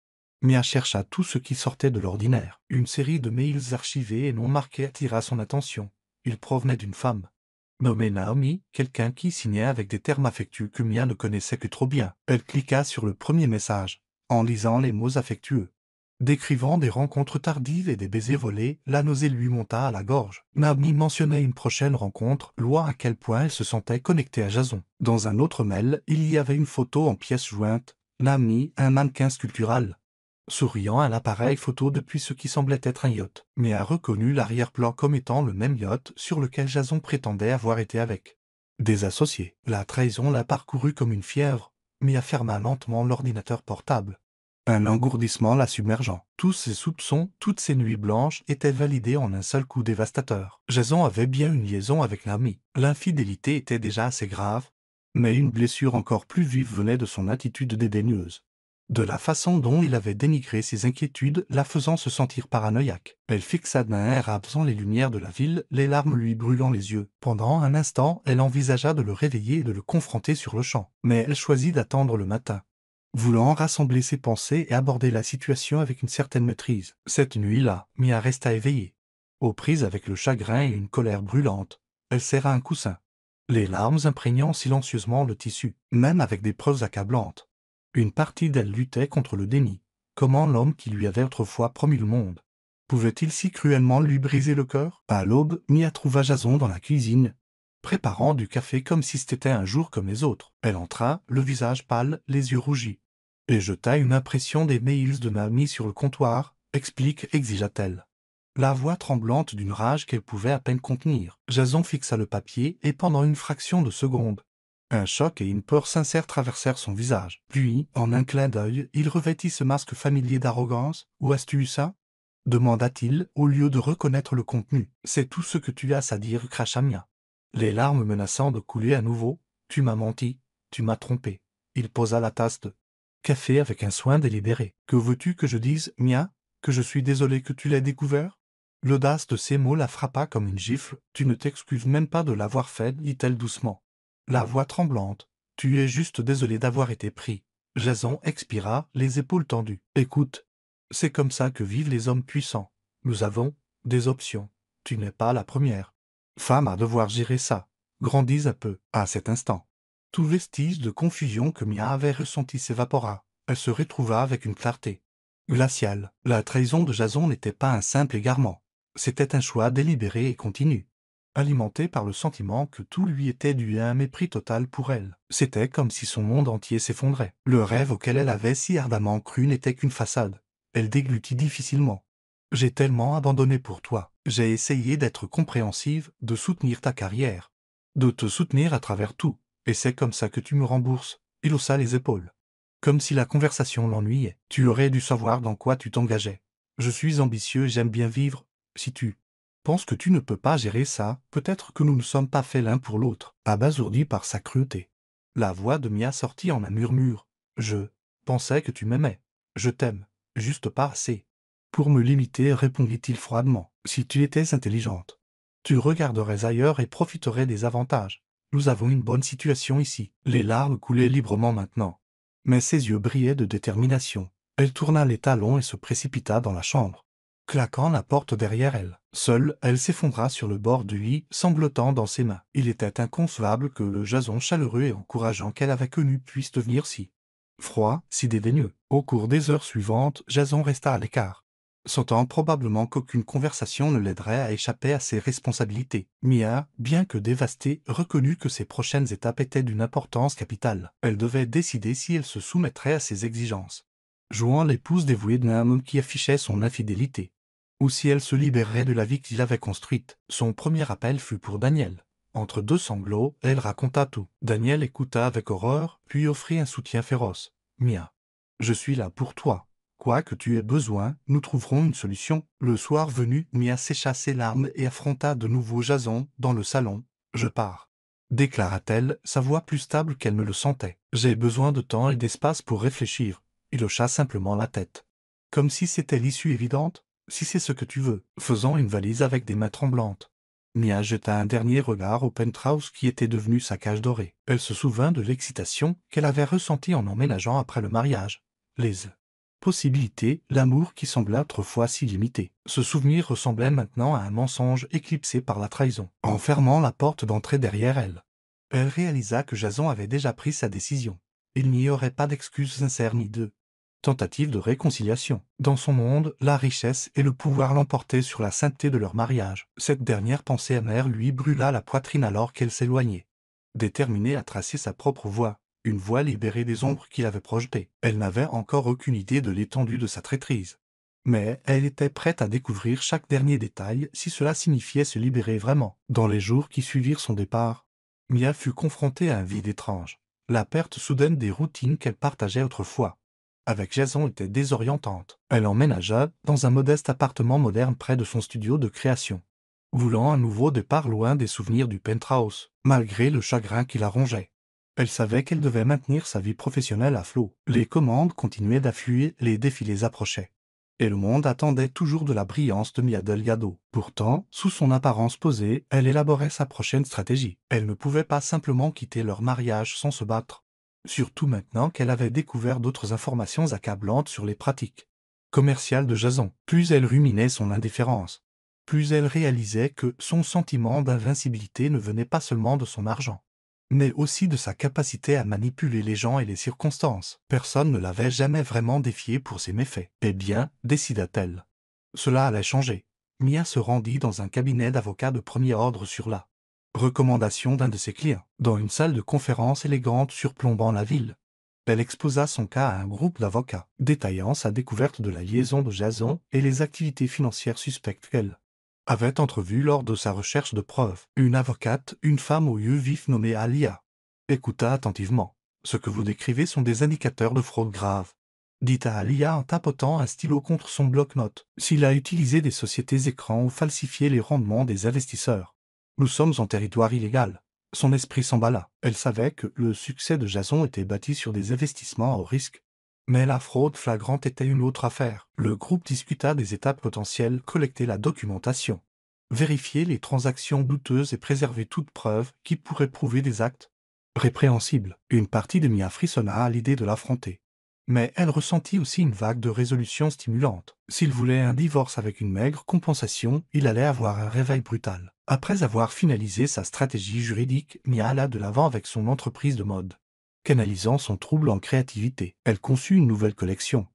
Mia chercha tout ce qui sortait de l'ordinaire. Une série de mails archivés et non marqués attira son attention. Il provenait d'une femme nommée Naomi, quelqu'un qui signait avec des termes affectueux que Mia ne connaissait que trop bien. Elle cliqua sur le premier message, en lisant les mots affectueux. Décrivant des rencontres tardives et des baisers volés, la nausée lui monta à la gorge. Naomi mentionnait une prochaine rencontre, loin à quel point elle se sentait connectée à Jason. Dans un autre mail, il y avait une photo en pièces jointes, Naomi, un mannequin sculptural, souriant à l'appareil photo depuis ce qui semblait être un yacht, mais a reconnu l'arrière-plan comme étant le même yacht sur lequel Jason prétendait avoir été avec des associés. La trahison la parcourut comme une fièvre, mais ferma lentement l'ordinateur portable. Un engourdissement la submergeant. Tous ses soupçons, toutes ses nuits blanches étaient validés en un seul coup dévastateur. Jason avait bien une liaison avec Naomi. L'infidélité était déjà assez grave, mais une blessure encore plus vive venait de son attitude dédaigneuse. De la façon dont il avait dénigré ses inquiétudes, la faisant se sentir paranoïaque. Elle fixa d'un air absent les lumières de la ville, les larmes lui brûlant les yeux. Pendant un instant, elle envisagea de le réveiller et de le confronter sur le champ. Mais elle choisit d'attendre le matin, voulant rassembler ses pensées et aborder la situation avec une certaine maîtrise. Cette nuit-là, Mia resta éveillée. Aux prises avec le chagrin et une colère brûlante, elle serra un coussin, les larmes imprégnant silencieusement le tissu, même avec des preuves accablantes. Une partie d'elle luttait contre le déni. Comment l'homme qui lui avait autrefois promis le monde pouvait-il si cruellement lui briser le cœur? À l'aube, Mia trouva Jason dans la cuisine, préparant du café comme si c'était un jour comme les autres. Elle entra, le visage pâle, les yeux rougis, et jeta une impression des mails de Naomi sur le comptoir. Explique, exigea-t-elle, la voix tremblante d'une rage qu'elle pouvait à peine contenir. Jason fixa le papier et pendant une fraction de seconde, un choc et une peur sincère traversèrent son visage. Puis, en un clin d'œil, il revêtit ce masque familier d'arrogance. « Où as-tu eu ça ?» demanda-t-il, au lieu de reconnaître le contenu. « C'est tout ce que tu as à dire, » cracha Mia, les larmes menaçant de couler à nouveau. « Tu m'as menti, tu m'as trompé. » Il posa la tasse de café avec un soin délibéré. « Que veux-tu que je dise, Mia? Que je suis désolé que tu l'aies découvert ?» L'audace de ces mots la frappa comme une gifle. « Tu ne t'excuses même pas de l'avoir fait, dit-elle doucement, la voix tremblante. « Tu es juste désolé d'avoir été pris. » Jason expira, les épaules tendues. « Écoute, c'est comme ça que vivent les hommes puissants. Nous avons des options. Tu n'es pas la première femme à devoir gérer ça. » Grandis un peu. À cet instant, tout vestige de confusion que Mia avait ressenti s'évapora. Elle se retrouva avec une clarté glaciale. La trahison de Jason n'était pas un simple égarement. C'était un choix délibéré et continu. alimentée par le sentiment que tout lui était dû et un mépris total pour elle. C'était comme si son monde entier s'effondrait. Le rêve auquel elle avait si ardemment cru n'était qu'une façade. Elle déglutit difficilement. J'ai tellement abandonné pour toi. J'ai essayé d'être compréhensive, de soutenir ta carrière, de te soutenir à travers tout. Et c'est comme ça que tu me rembourses. Il haussa les épaules. Comme si la conversation l'ennuyait. Tu aurais dû savoir dans quoi tu t'engageais. Je suis ambitieux et j'aime bien vivre. Si tu penses que tu ne peux pas gérer ça, peut-être que nous ne sommes pas faits l'un pour l'autre. Abasourdi par sa cruauté. La voix de Mia sortit en un murmure. Je pensais que tu m'aimais. Je t'aime. Juste pas assez. Pour me limiter, répondit-il froidement. Si tu étais intelligente, tu regarderais ailleurs et profiterais des avantages. Nous avons une bonne situation ici. Les larmes coulaient librement maintenant. Mais ses yeux brillaient de détermination. Elle tourna les talons et se précipita dans la chambre, claquant la porte derrière elle. Seule, elle s'effondra sur le bord du lit, sanglotant dans ses mains. Il était inconcevable que le Jason chaleureux et encourageant qu'elle avait connu puisse devenir si froid, si dédaigneux. Au cours des heures suivantes, Jason resta à l'écart, sentant probablement qu'aucune conversation ne l'aiderait à échapper à ses responsabilités. Mia, bien que dévastée, reconnut que ses prochaines étapes étaient d'une importance capitale. Elle devait décider si elle se soumettrait à ses exigences, jouant l'épouse dévouée d'un homme qui affichait son infidélité, ou si elle se libérerait de la vie qu'il avait construite. Son premier appel fut pour Daniel. Entre deux sanglots, elle raconta tout. Daniel écouta avec horreur, puis offrit un soutien féroce. « Mia, je suis là pour toi. Quoi que tu aies besoin, nous trouverons une solution. » Le soir venu, Mia sécha ses larmes et affronta de nouveau Jason dans le salon. « Je pars, » déclara-t-elle, sa voix plus stable qu'elle ne le sentait. « J'ai besoin de temps et d'espace pour réfléchir. » Il hocha simplement la tête, comme si c'était l'issue évidente. « Si c'est ce que tu veux. » Faisant une valise avec des mains tremblantes, Mia jeta un dernier regard au penthouse qui était devenu sa cage dorée. Elle se souvint de l'excitation qu'elle avait ressentie en emménageant après le mariage. Les possibilités, l'amour qui semblait autrefois si limité. Ce souvenir ressemblait maintenant à un mensonge éclipsé par la trahison. En fermant la porte d'entrée derrière elle, elle réalisa que Jason avait déjà pris sa décision. Il n'y aurait pas d'excuses sincères ni de tentative de réconciliation. Dans son monde, la richesse et le pouvoir l'emportaient sur la sainteté de leur mariage. Cette dernière pensée amère lui brûla la poitrine alors qu'elle s'éloignait, déterminée à tracer sa propre voie, une voie libérée des ombres qu'il avait projetées. Elle n'avait encore aucune idée de l'étendue de sa traîtrise, mais elle était prête à découvrir chaque dernier détail si cela signifiait se libérer vraiment. Dans les jours qui suivirent son départ, Mia fut confrontée à un vide étrange. La perte soudaine des routines qu'elle partageait autrefois avec Jason était désorientante. Elle emménagea dans un modeste appartement moderne près de son studio de création, voulant un nouveau départ loin des souvenirs du penthouse, malgré le chagrin qui la rongeait. Elle savait qu'elle devait maintenir sa vie professionnelle à flot. Les commandes continuaient d'affluer, les défilés approchaient, et le monde attendait toujours de la brillance de Mia Delgado. Pourtant, sous son apparence posée, elle élaborait sa prochaine stratégie. Elle ne pouvait pas simplement quitter leur mariage sans se battre, surtout maintenant qu'elle avait découvert d'autres informations accablantes sur les pratiques commerciales de Jason. Plus elle ruminait son indifférence, plus elle réalisait que son sentiment d'invincibilité ne venait pas seulement de son argent, mais aussi de sa capacité à manipuler les gens et les circonstances. Personne ne l'avait jamais vraiment défiée pour ses méfaits. Eh bien, décida-t-elle, cela allait changer. Mia se rendit dans un cabinet d'avocats de premier ordre sur la recommandation d'un de ses clients, dans une salle de conférence élégante surplombant la ville. Elle exposa son cas à un groupe d'avocats, détaillant sa découverte de la liaison de Jason et les activités financières suspectes qu'elle avait entrevues lors de sa recherche de preuves. Une avocate, une femme aux yeux vifs nommée Alia, écouta attentivement. « Ce que vous décrivez sont des indicateurs de fraude grave, » dit Alia en tapotant un stylo contre son bloc-notes. « S'il a utilisé des sociétés écrans ou falsifié les rendements des investisseurs, nous sommes en territoire illégal. » Son esprit s'emballa. Elle savait que le succès de Jason était bâti sur des investissements à haut risque. Mais la fraude flagrante était une autre affaire. Le groupe discuta des étapes potentielles, collecter la documentation, vérifier les transactions douteuses et préserver toute preuve qui pourrait prouver des actes répréhensibles. Une partie de Mia frissonna à l'idée de l'affronter. Mais elle ressentit aussi une vague de résolution stimulante. S'il voulait un divorce avec une maigre compensation, il allait avoir un réveil brutal. Après avoir finalisé sa stratégie juridique, Mia alla de l'avant avec son entreprise de mode. Canalisant son trouble en créativité, elle conçut une nouvelle collection,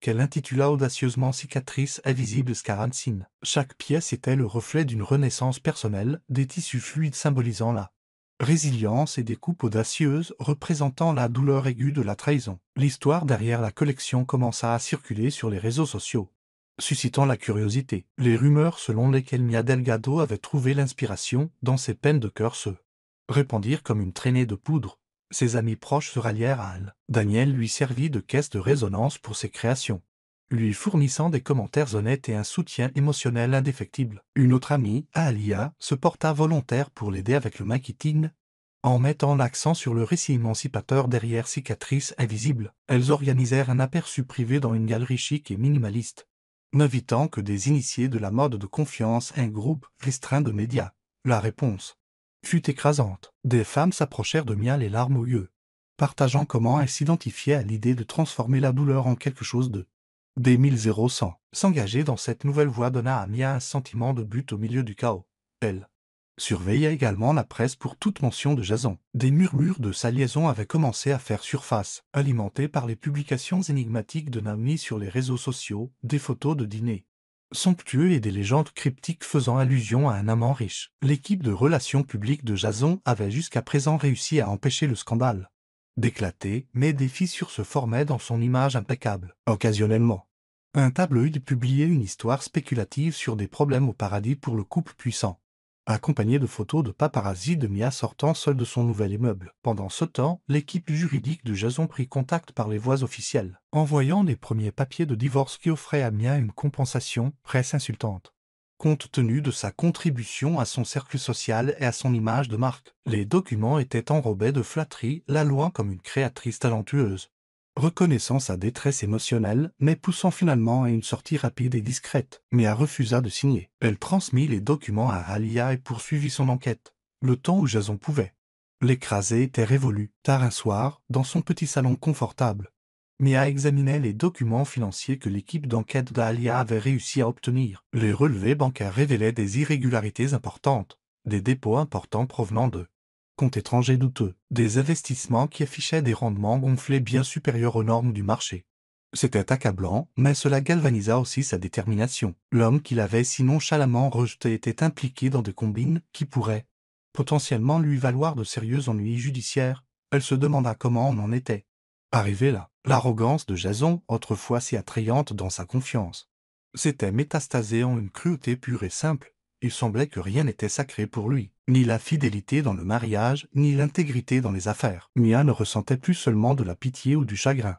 qu'elle intitula audacieusement Cicatrice invisible Scarancine. Chaque pièce était le reflet d'une renaissance personnelle, des tissus fluides symbolisant la résilience et des coupes audacieuses représentant la douleur aiguë de la trahison. L'histoire derrière la collection commença à circuler sur les réseaux sociaux, suscitant la curiosité. Les rumeurs selon lesquelles Mia Delgado avait trouvé l'inspiration dans ses peines de cœur se répandirent comme une traînée de poudre. Ses amis proches se rallièrent à elle. Daniel lui servit de caisse de résonance pour ses créations, lui fournissant des commentaires honnêtes et un soutien émotionnel indéfectible. Une autre amie, Alia, se porta volontaire pour l'aider avec le marketing, en mettant l'accent sur le récit émancipateur derrière Cicatrice invisible. Elles organisèrent un aperçu privé dans une galerie chic et minimaliste, n'invitant que des initiés de la mode de confiance et un groupe restreint de médias. La réponse fut écrasante. Des femmes s'approchèrent de Mia les larmes aux yeux, partageant comment elles s'identifiaient à l'idée de transformer la douleur en quelque chose de des 1000. S'engager dans cette nouvelle voie donna à Mia un sentiment de but au milieu du chaos. Elle surveillait également la presse pour toute mention de Jason. Des murmures de sa liaison avaient commencé à faire surface, alimentés par les publications énigmatiques de Naomi sur les réseaux sociaux, des photos de dîners somptueux et des légendes cryptiques faisant allusion à un amant riche. L'équipe de relations publiques de Jason avait jusqu'à présent réussi à empêcher le scandale d'éclater, mais des fissures se formaient dans son image impeccable. Occasionnellement, un tabloïd publiait une histoire spéculative sur des problèmes au paradis pour le couple puissant, accompagné de photos de paparazzi de Mia sortant seule de son nouvel immeuble. Pendant ce temps, l'équipe juridique de Jason prit contact par les voies officielles, envoyant les premiers papiers de divorce qui offraient à Mia une compensation, presse insultante, compte tenu de sa contribution à son cercle social et à son image de marque. Les documents étaient enrobés de flatteries, la louant comme une créatrice talentueuse, reconnaissant sa détresse émotionnelle, mais poussant finalement à une sortie rapide et discrète. Mia refusa de signer. Elle transmit les documents à Alia et poursuivit son enquête, le temps où Jason pouvait l'écraser était révolu. Tard un soir, dans son petit salon confortable, Mia examinait les documents financiers que l'équipe d'enquête d'Alia avait réussi à obtenir. Les relevés bancaires révélaient des irrégularités importantes, des dépôts importants provenant de comptes étrangers douteux, des investissements qui affichaient des rendements gonflés bien supérieurs aux normes du marché. C'était accablant, mais cela galvanisa aussi sa détermination. L'homme qu'il avait si nonchalamment rejeté était impliqué dans des combines qui pourraient potentiellement lui valoir de sérieux ennuis judiciaires. Elle se demanda comment on en était arrivé là. L'arrogance de Jason, autrefois si attrayante dans sa confiance, s'était métastasée en une cruauté pure et simple. Il semblait que rien n'était sacré pour lui, ni la fidélité dans le mariage, ni l'intégrité dans les affaires. Mia ne ressentait plus seulement de la pitié ou du chagrin.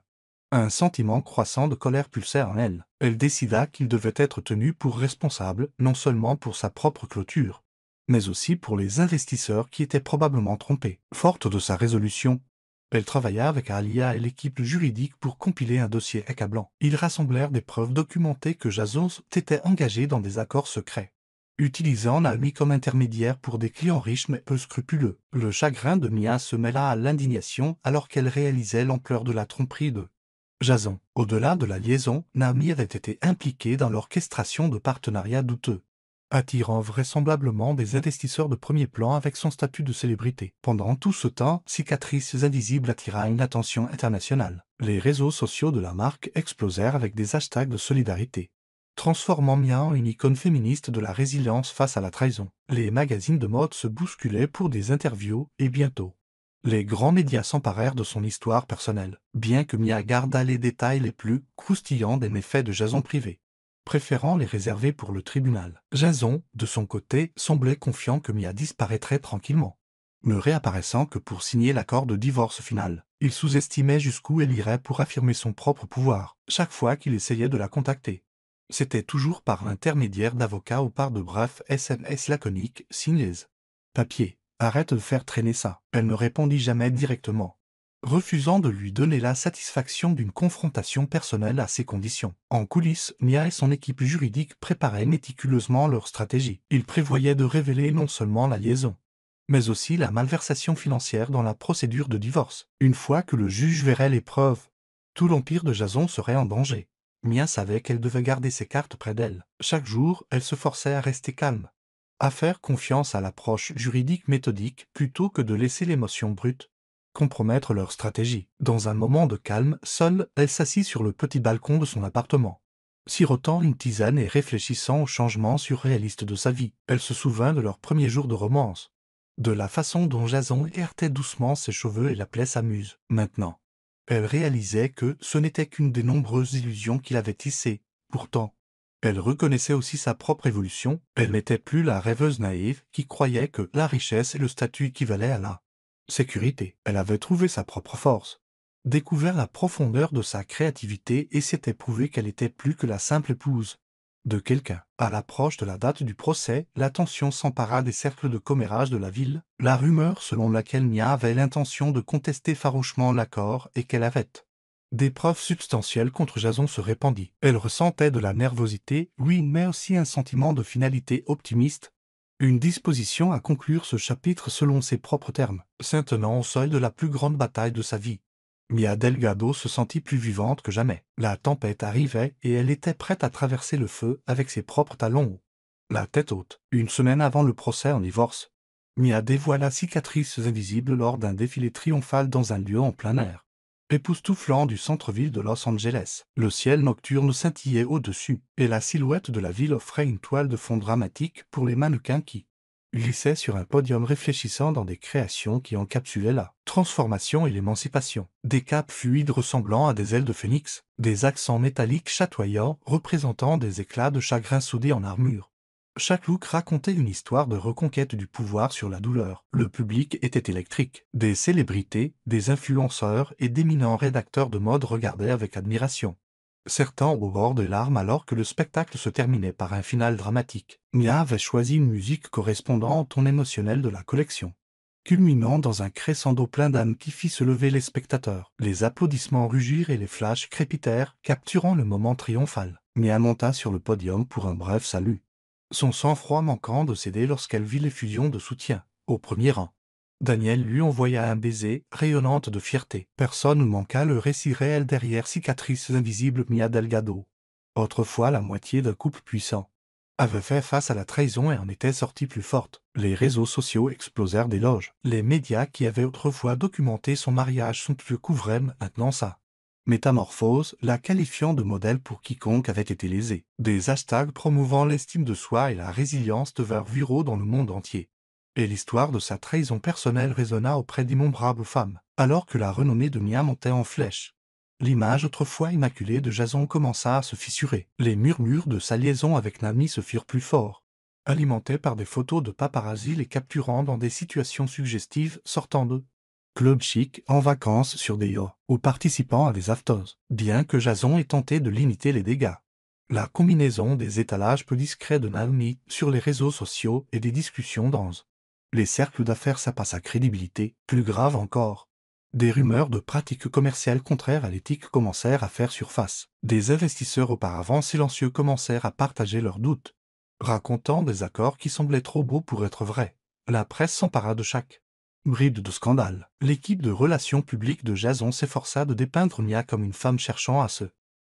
Un sentiment croissant de colère pulsait en elle. Elle décida qu'il devait être tenu pour responsable, non seulement pour sa propre clôture, mais aussi pour les investisseurs qui étaient probablement trompés. Forte de sa résolution, elle travailla avec Alia et l'équipe juridique pour compiler un dossier accablant. Ils rassemblèrent des preuves documentées que Jason était engagé dans des accords secrets, utilisant Naomi comme intermédiaire pour des clients riches mais peu scrupuleux. Le chagrin de Mia se mêla à l'indignation alors qu'elle réalisait l'ampleur de la tromperie de Jason. Au-delà de la liaison, Naomi avait été impliquée dans l'orchestration de partenariats douteux, attirant vraisemblablement des investisseurs de premier plan avec son statut de célébrité. Pendant tout ce temps, Cicatrices invisibles attira une attention internationale. Les réseaux sociaux de la marque explosèrent avec des hashtags de solidarité, transformant Mia en une icône féministe de la résilience face à la trahison. Les magazines de mode se bousculaient pour des interviews, et bientôt, les grands médias s'emparèrent de son histoire personnelle, bien que Mia garda les détails les plus croustillants des méfaits de Jason privé, préférant les réserver pour le tribunal. Jason, de son côté, semblait confiant que Mia disparaîtrait tranquillement, ne réapparaissant que pour signer l'accord de divorce final. Il sous-estimait jusqu'où elle irait pour affirmer son propre pouvoir. Chaque fois qu'il essayait de la contacter, c'était toujours par l'intermédiaire d'avocats ou par de brefs SMS laconiques, signés papier. Arrête de faire traîner ça. Elle ne répondit jamais directement, refusant de lui donner la satisfaction d'une confrontation personnelle à ses conditions. En coulisses, Mia et son équipe juridique préparaient méticuleusement leur stratégie. Ils prévoyaient de révéler non seulement la liaison, mais aussi la malversation financière dans la procédure de divorce. Une fois que le juge verrait les preuves, tout l'empire de Jason serait en danger. Mia savait qu'elle devait garder ses cartes près d'elle. Chaque jour, elle se forçait à rester calme, à faire confiance à l'approche juridique méthodique plutôt que de laisser l'émotion brute compromettre leur stratégie. Dans un moment de calme, seule, elle s'assit sur le petit balcon de son appartement. Sirotant une tisane et réfléchissant aux changements surréalistes de sa vie, elle se souvint de leur premier jour de romance. De la façon dont Jason écartait doucement ses cheveux et l'appelait sa muse. Maintenant, elle réalisait que ce n'était qu'une des nombreuses illusions qu'il avait tissées. Pourtant, elle reconnaissait aussi sa propre évolution. Elle n'était plus la rêveuse naïve qui croyait que la richesse et le statut équivalaient à la sécurité. Elle avait trouvé sa propre force, découvert la profondeur de sa créativité et s'était prouvé qu'elle était plus que la simple épouse de quelqu'un. À l'approche de la date du procès, l'attention s'empara des cercles de commérage de la ville, la rumeur selon laquelle Mia avait l'intention de contester farouchement l'accord et qu'elle avait des preuves substantielles contre Jason se répandit. Elle ressentait de la nervosité, oui, mais aussi un sentiment de finalité optimiste, une disposition à conclure ce chapitre selon ses propres termes, se tenant au seuil de la plus grande bataille de sa vie. Mia Delgado se sentit plus vivante que jamais. La tempête arrivait et elle était prête à traverser le feu avec ses propres talons hauts. La tête haute, une semaine avant le procès en divorce, Mia dévoila cicatrices invisibles lors d'un défilé triomphal dans un lieu en plein air, époustouflant du centre-ville de Los Angeles. Le ciel nocturne scintillait au-dessus, et la silhouette de la ville offrait une toile de fond dramatique pour les mannequins qui glissaient sur un podium réfléchissant dans des créations qui encapsulaient la transformation et l'émancipation. Des capes fluides ressemblant à des ailes de phénix, des accents métalliques chatoyants représentant des éclats de chagrin soudés en armure. Chaque look racontait une histoire de reconquête du pouvoir sur la douleur. Le public était électrique. Des célébrités, des influenceurs et d'éminents rédacteurs de mode regardaient avec admiration, certains au bord des larmes alors que le spectacle se terminait par un final dramatique. Mia avait choisi une musique correspondant au ton émotionnel de la collection, culminant dans un crescendo plein d'âme qui fit se lever les spectateurs. Les applaudissements rugirent et les flashs crépitèrent, capturant le moment triomphal. Mia monta sur le podium pour un bref salut, son sang-froid manquant de céder lorsqu'elle vit l'effusion de soutien, au premier rang. Daniel lui envoya un baiser, rayonnante de fierté. Personne ne manqua le récit réel derrière cicatrices invisibles. Mia Delgado, autrefois la moitié d'un couple puissant, avait fait face à la trahison et en était sortie plus forte. Les réseaux sociaux explosèrent d'éloges. Les médias qui avaient autrefois documenté son mariage somptueux couvraient maintenant sa métamorphose, la qualifiant de modèle pour quiconque avait été lésé. Des hashtags promouvant l'estime de soi et la résilience devinrent viraux dans le monde entier. Et l'histoire de sa trahison personnelle résonna auprès d'innombrables femmes. Alors que la renommée de Mia montait en flèche, l'image autrefois immaculée de Jason commença à se fissurer. Les murmures de sa liaison avec Nami se firent plus forts, alimentés par des photos de paparazzi les capturant dans des situations suggestives sortant de club chic, en vacances sur des yachts, ou participant à des afters. Bien que Jason ait tenté de limiter les dégâts, la combinaison des étalages peu discrets de Naomi sur les réseaux sociaux et des discussions dans les cercles d'affaires sapent sa crédibilité. Plus grave encore, des rumeurs de pratiques commerciales contraires à l'éthique commencèrent à faire surface. Des investisseurs auparavant silencieux commencèrent à partager leurs doutes, racontant des accords qui semblaient trop beaux pour être vrais. La presse s'empara de chaque bride de scandale. L'équipe de relations publiques de Jason s'efforça de dépeindre Mia comme une femme cherchant à se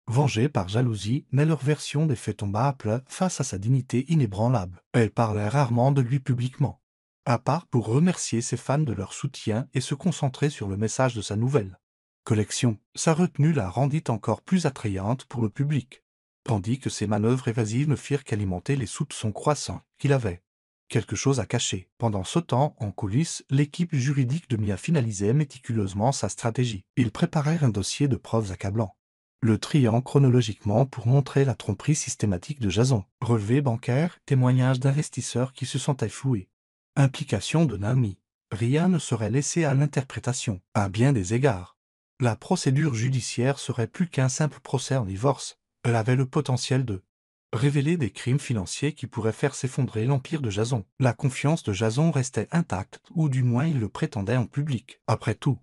venger par jalousie, mais leur version des faits tomba à plat face à sa dignité inébranlable. Elle parlait rarement de lui publiquement, à part pour remercier ses fans de leur soutien et se concentrer sur le message de sa nouvelle collection. Sa retenue la rendit encore plus attrayante pour le public, tandis que ses manœuvres évasives ne firent qu'alimenter les soupçons croissants qu'il avait quelque chose à cacher. Pendant ce temps, en coulisses, l'équipe juridique de Mia finalisait méticuleusement sa stratégie. Ils préparèrent un dossier de preuves accablant, le triant chronologiquement pour montrer la tromperie systématique de Jason. Relevés bancaires, témoignages d'investisseurs qui se sentaient floués, implication de Naomi. Rien ne serait laissé à l'interprétation. À bien des égards, la procédure judiciaire serait plus qu'un simple procès en divorce. Elle avait le potentiel de révéler des crimes financiers qui pourraient faire s'effondrer l'empire de Jason. La confiance de Jason restait intacte, ou du moins il le prétendait en public. Après tout,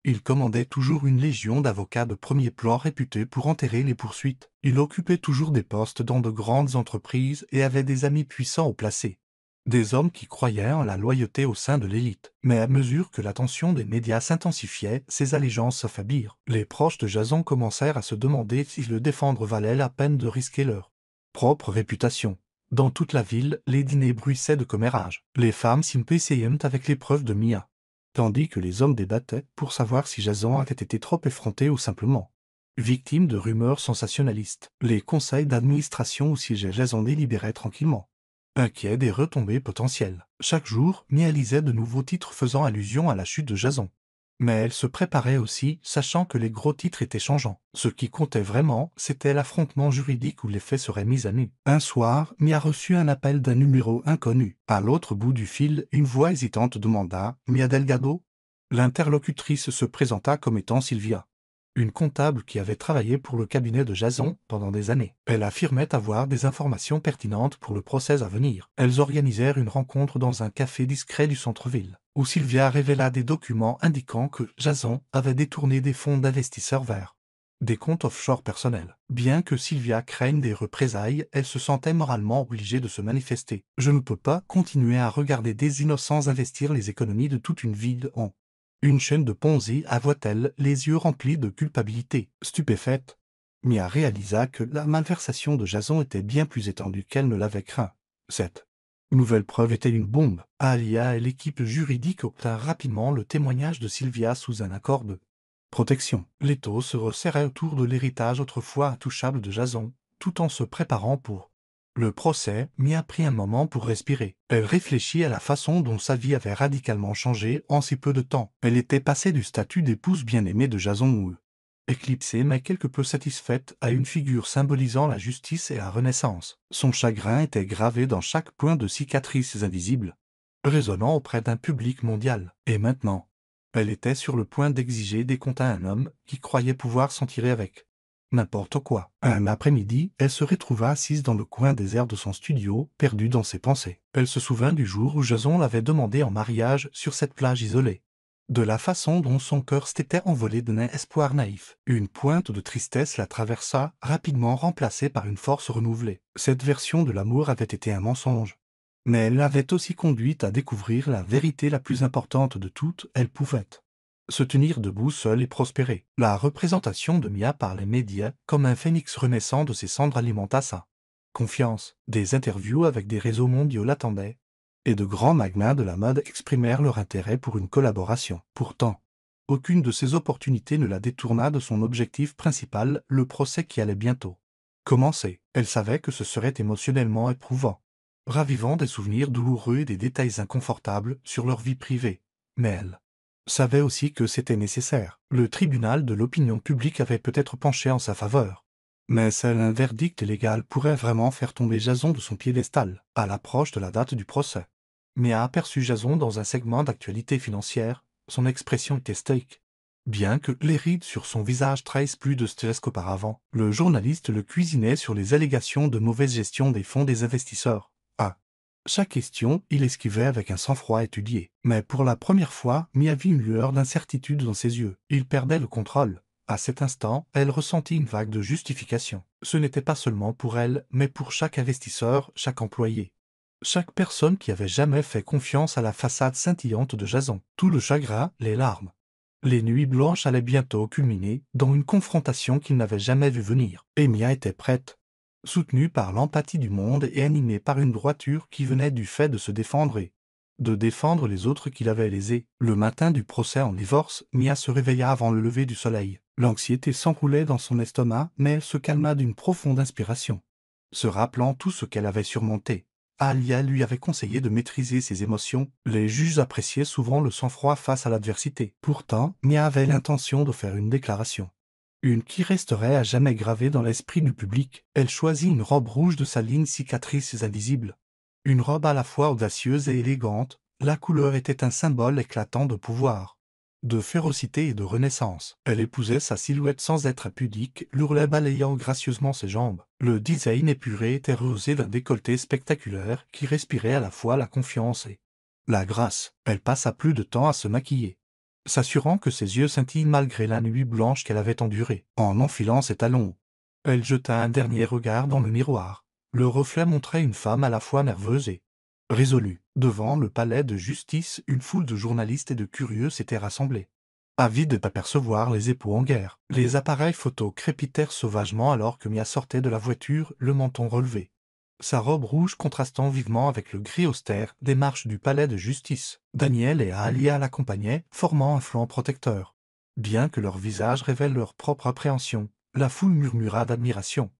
il commandait toujours une légion d'avocats de premier plan réputés pour enterrer les poursuites. Il occupait toujours des postes dans de grandes entreprises et avait des amis puissants au placé. Des hommes qui croyaient en la loyauté au sein de l'élite. Mais à mesure que l'attention des médias s'intensifiait, ses allégeances s'affaiblirent. Les proches de Jason commencèrent à se demander si le défendre valait la peine de risquer leur propre réputation. Dans toute la ville, les dîners bruissaient de commérages. Les femmes s'impatientaient avec l'épreuve de Mia. tandis que les hommes débattaient pour savoir si Jason avait été trop effronté ou simplement victime de rumeurs sensationnalistes. Les conseils d'administration où siégeait Jason délibéraient tranquillement, inquiets des retombées potentielles. Chaque jour, Mia lisait de nouveaux titres faisant allusion à la chute de Jason. Mais elle se préparait aussi, sachant que les gros titres étaient changeants. Ce qui comptait vraiment, c'était l'affrontement juridique où les faits seraient mis à nu. Un soir, Mia reçut un appel d'un numéro inconnu. À l'autre bout du fil, une voix hésitante demanda « Mia Delgado ?» L'interlocutrice se présenta comme étant Sylvia, une comptable qui avait travaillé pour le cabinet de Jason pendant des années. Elle affirmait avoir des informations pertinentes pour le procès à venir. Elles organisèrent une rencontre dans un café discret du centre-ville, où Sylvia révéla des documents indiquant que Jason avait détourné des fonds d'investisseurs vers des comptes offshore personnels. Bien que Sylvia craigne des représailles, elle se sentait moralement obligée de se manifester. « Je ne peux pas continuer à regarder des innocents investir les économies de toute une ville en une chaîne de Ponzi, avoua-t-elle, les yeux remplis de culpabilité. Stupéfaite, Mia réalisa que la malversation de Jason était bien plus étendue qu'elle ne l'avait craint. Cette nouvelle preuve était une bombe. Alia et l'équipe juridique obtinrent rapidement le témoignage de Sylvia sous un accord de protection. L'étau se resserrait autour de l'héritage autrefois intouchable de Jason, tout en se préparant pour le procès. Mia prit un moment pour respirer. Elle réfléchit à la façon dont sa vie avait radicalement changé en si peu de temps. Elle était passée du statut d'épouse bien-aimée de Jason Wu, éclipsée mais quelque peu satisfaite, à une figure symbolisant la justice et la renaissance. Son chagrin était gravé dans chaque point de cicatrices invisibles, résonnant auprès d'un public mondial. Et maintenant, elle était sur le point d'exiger des comptes à un homme qui croyait pouvoir s'en tirer avec n'importe quoi. Un après-midi, elle se retrouva assise dans le coin désert de son studio, perdue dans ses pensées. Elle se souvint du jour où Jason l'avait demandé en mariage sur cette plage isolée, de la façon dont son cœur s'était envolé d'un espoir naïf. Une pointe de tristesse la traversa, rapidement remplacée par une force renouvelée. Cette version de l'amour avait été un mensonge, mais elle l'avait aussi conduite à découvrir la vérité la plus importante de toutes. Elle pouvait se tenir debout seule et prospérer. La représentation de Mia par les médias comme un phénix renaissant de ses cendres alimenta sa confiance. Des interviews avec des réseaux mondiaux l'attendaient, et de grands magnats de la mode exprimèrent leur intérêt pour une collaboration. Pourtant, aucune de ces opportunités ne la détourna de son objectif principal, le procès qui allait bientôt commencer. Elle savait que ce serait émotionnellement éprouvant, ravivant des souvenirs douloureux et des détails inconfortables sur leur vie privée. Mais elle savait aussi que c'était nécessaire. Le tribunal de l'opinion publique avait peut-être penché en sa faveur, mais seul un verdict légal pourrait vraiment faire tomber Jason de son piédestal. À l'approche de la date du procès, Mia aperçut Jason dans un segment d'actualité financière. Son expression était stoïque, bien que les rides sur son visage trahissent plus de stress qu'auparavant. Le journaliste le cuisinait sur les allégations de mauvaise gestion des fonds des investisseurs. Chaque question, il esquivait avec un sang-froid étudié. Mais pour la première fois, Mia vit une lueur d'incertitude dans ses yeux. Il perdait le contrôle. À cet instant, elle ressentit une vague de justification. Ce n'était pas seulement pour elle, mais pour chaque investisseur, chaque employé, chaque personne qui avait jamais fait confiance à la façade scintillante de Jason. Tout le chagrin, les larmes, les nuits blanches allaient bientôt culminer dans une confrontation qu'il n'avait jamais vue venir. Et Mia était prête, soutenue par l'empathie du monde et animée par une droiture qui venait du fait de se défendre et de défendre les autres qui l'avaient lésée. Le matin du procès en divorce, Mia se réveilla avant le lever du soleil. L'anxiété s'enroulait dans son estomac, mais elle se calma d'une profonde inspiration, se rappelant tout ce qu'elle avait surmonté. Alia lui avait conseillé de maîtriser ses émotions. Les juges appréciaient souvent le sang-froid face à l'adversité. Pourtant, Mia avait l'intention de faire une déclaration, une qui resterait à jamais gravée dans l'esprit du public. Elle choisit une robe rouge de sa ligne cicatrices invisibles. Une robe à la fois audacieuse et élégante, la couleur était un symbole éclatant de pouvoir, de férocité et de renaissance. Elle épousait sa silhouette sans être impudique, l'ourlet balayant gracieusement ses jambes. Le design épuré était rehaussé d'un décolleté spectaculaire qui respirait à la fois la confiance et la grâce. Elle passa plus de temps à se maquiller, s'assurant que ses yeux scintillent malgré la nuit blanche qu'elle avait endurée. En enfilant ses talons, elle jeta un dernier regard dans le miroir. Le reflet montrait une femme à la fois nerveuse et résolue. Devant le palais de justice, une foule de journalistes et de curieux s'était rassemblée, avides d'apercevoir les époux en guerre. Les appareils photo crépitèrent sauvagement alors que Mia sortait de la voiture, le menton relevé, sa robe rouge contrastant vivement avec le gris austère des marches du palais de justice. Daniel et Alia l'accompagnaient, formant un flanc protecteur. Bien que leurs visages révèlent leur propre appréhension, la foule murmura d'admiration.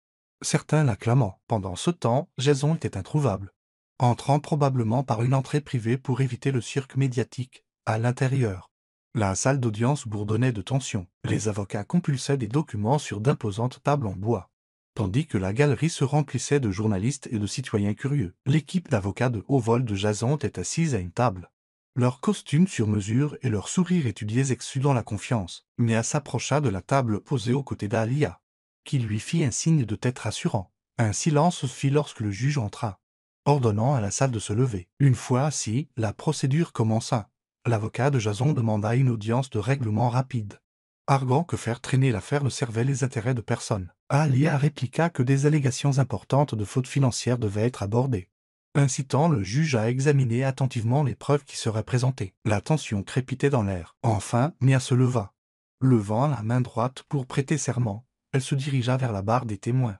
Certains l'acclamant. Pendant ce temps, Jason était introuvable, entrant probablement par une entrée privée pour éviter le cirque médiatique. À l'intérieur, la salle d'audience bourdonnait de tension. Les avocats compulsaient des documents sur d'imposantes tables en bois, tandis que la galerie se remplissait de journalistes et de citoyens curieux. L'équipe d'avocats de haut vol de Jason était assise à une table, leurs costumes sur mesure et leurs sourires étudiés exsudant la confiance. Mia s'approcha de la table posée aux côtés d'Alia, qui lui fit un signe de tête rassurant. Un silence se fit lorsque le juge entra, ordonnant à la salle de se lever. Une fois assis, la procédure commença. L'avocat de Jason demanda une audience de règlement rapide, arguant que faire traîner l'affaire ne servait les intérêts de personne. Alia répliqua que des allégations importantes de faute financière devaient être abordées, incitant le juge à examiner attentivement les preuves qui seraient présentées. La tension crépitait dans l'air. Enfin, Mia se leva, levant la main droite pour prêter serment. Elle se dirigea vers la barre des témoins,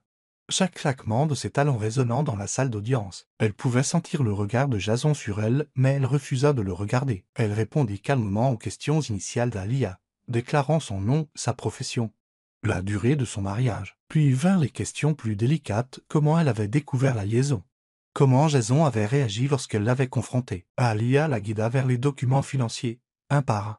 chaque claquement de ses talons résonnant dans la salle d'audience. Elle pouvait sentir le regard de Jason sur elle, mais elle refusa de le regarder. Elle répondit calmement aux questions initiales d'Alia, déclarant son nom, sa profession, la durée de son mariage. Puis vinrent les questions plus délicates: comment elle avait découvert la liaison, comment Jason avait réagi lorsqu'elle l'avait confronté. Alia la guida vers les documents financiers, un par un.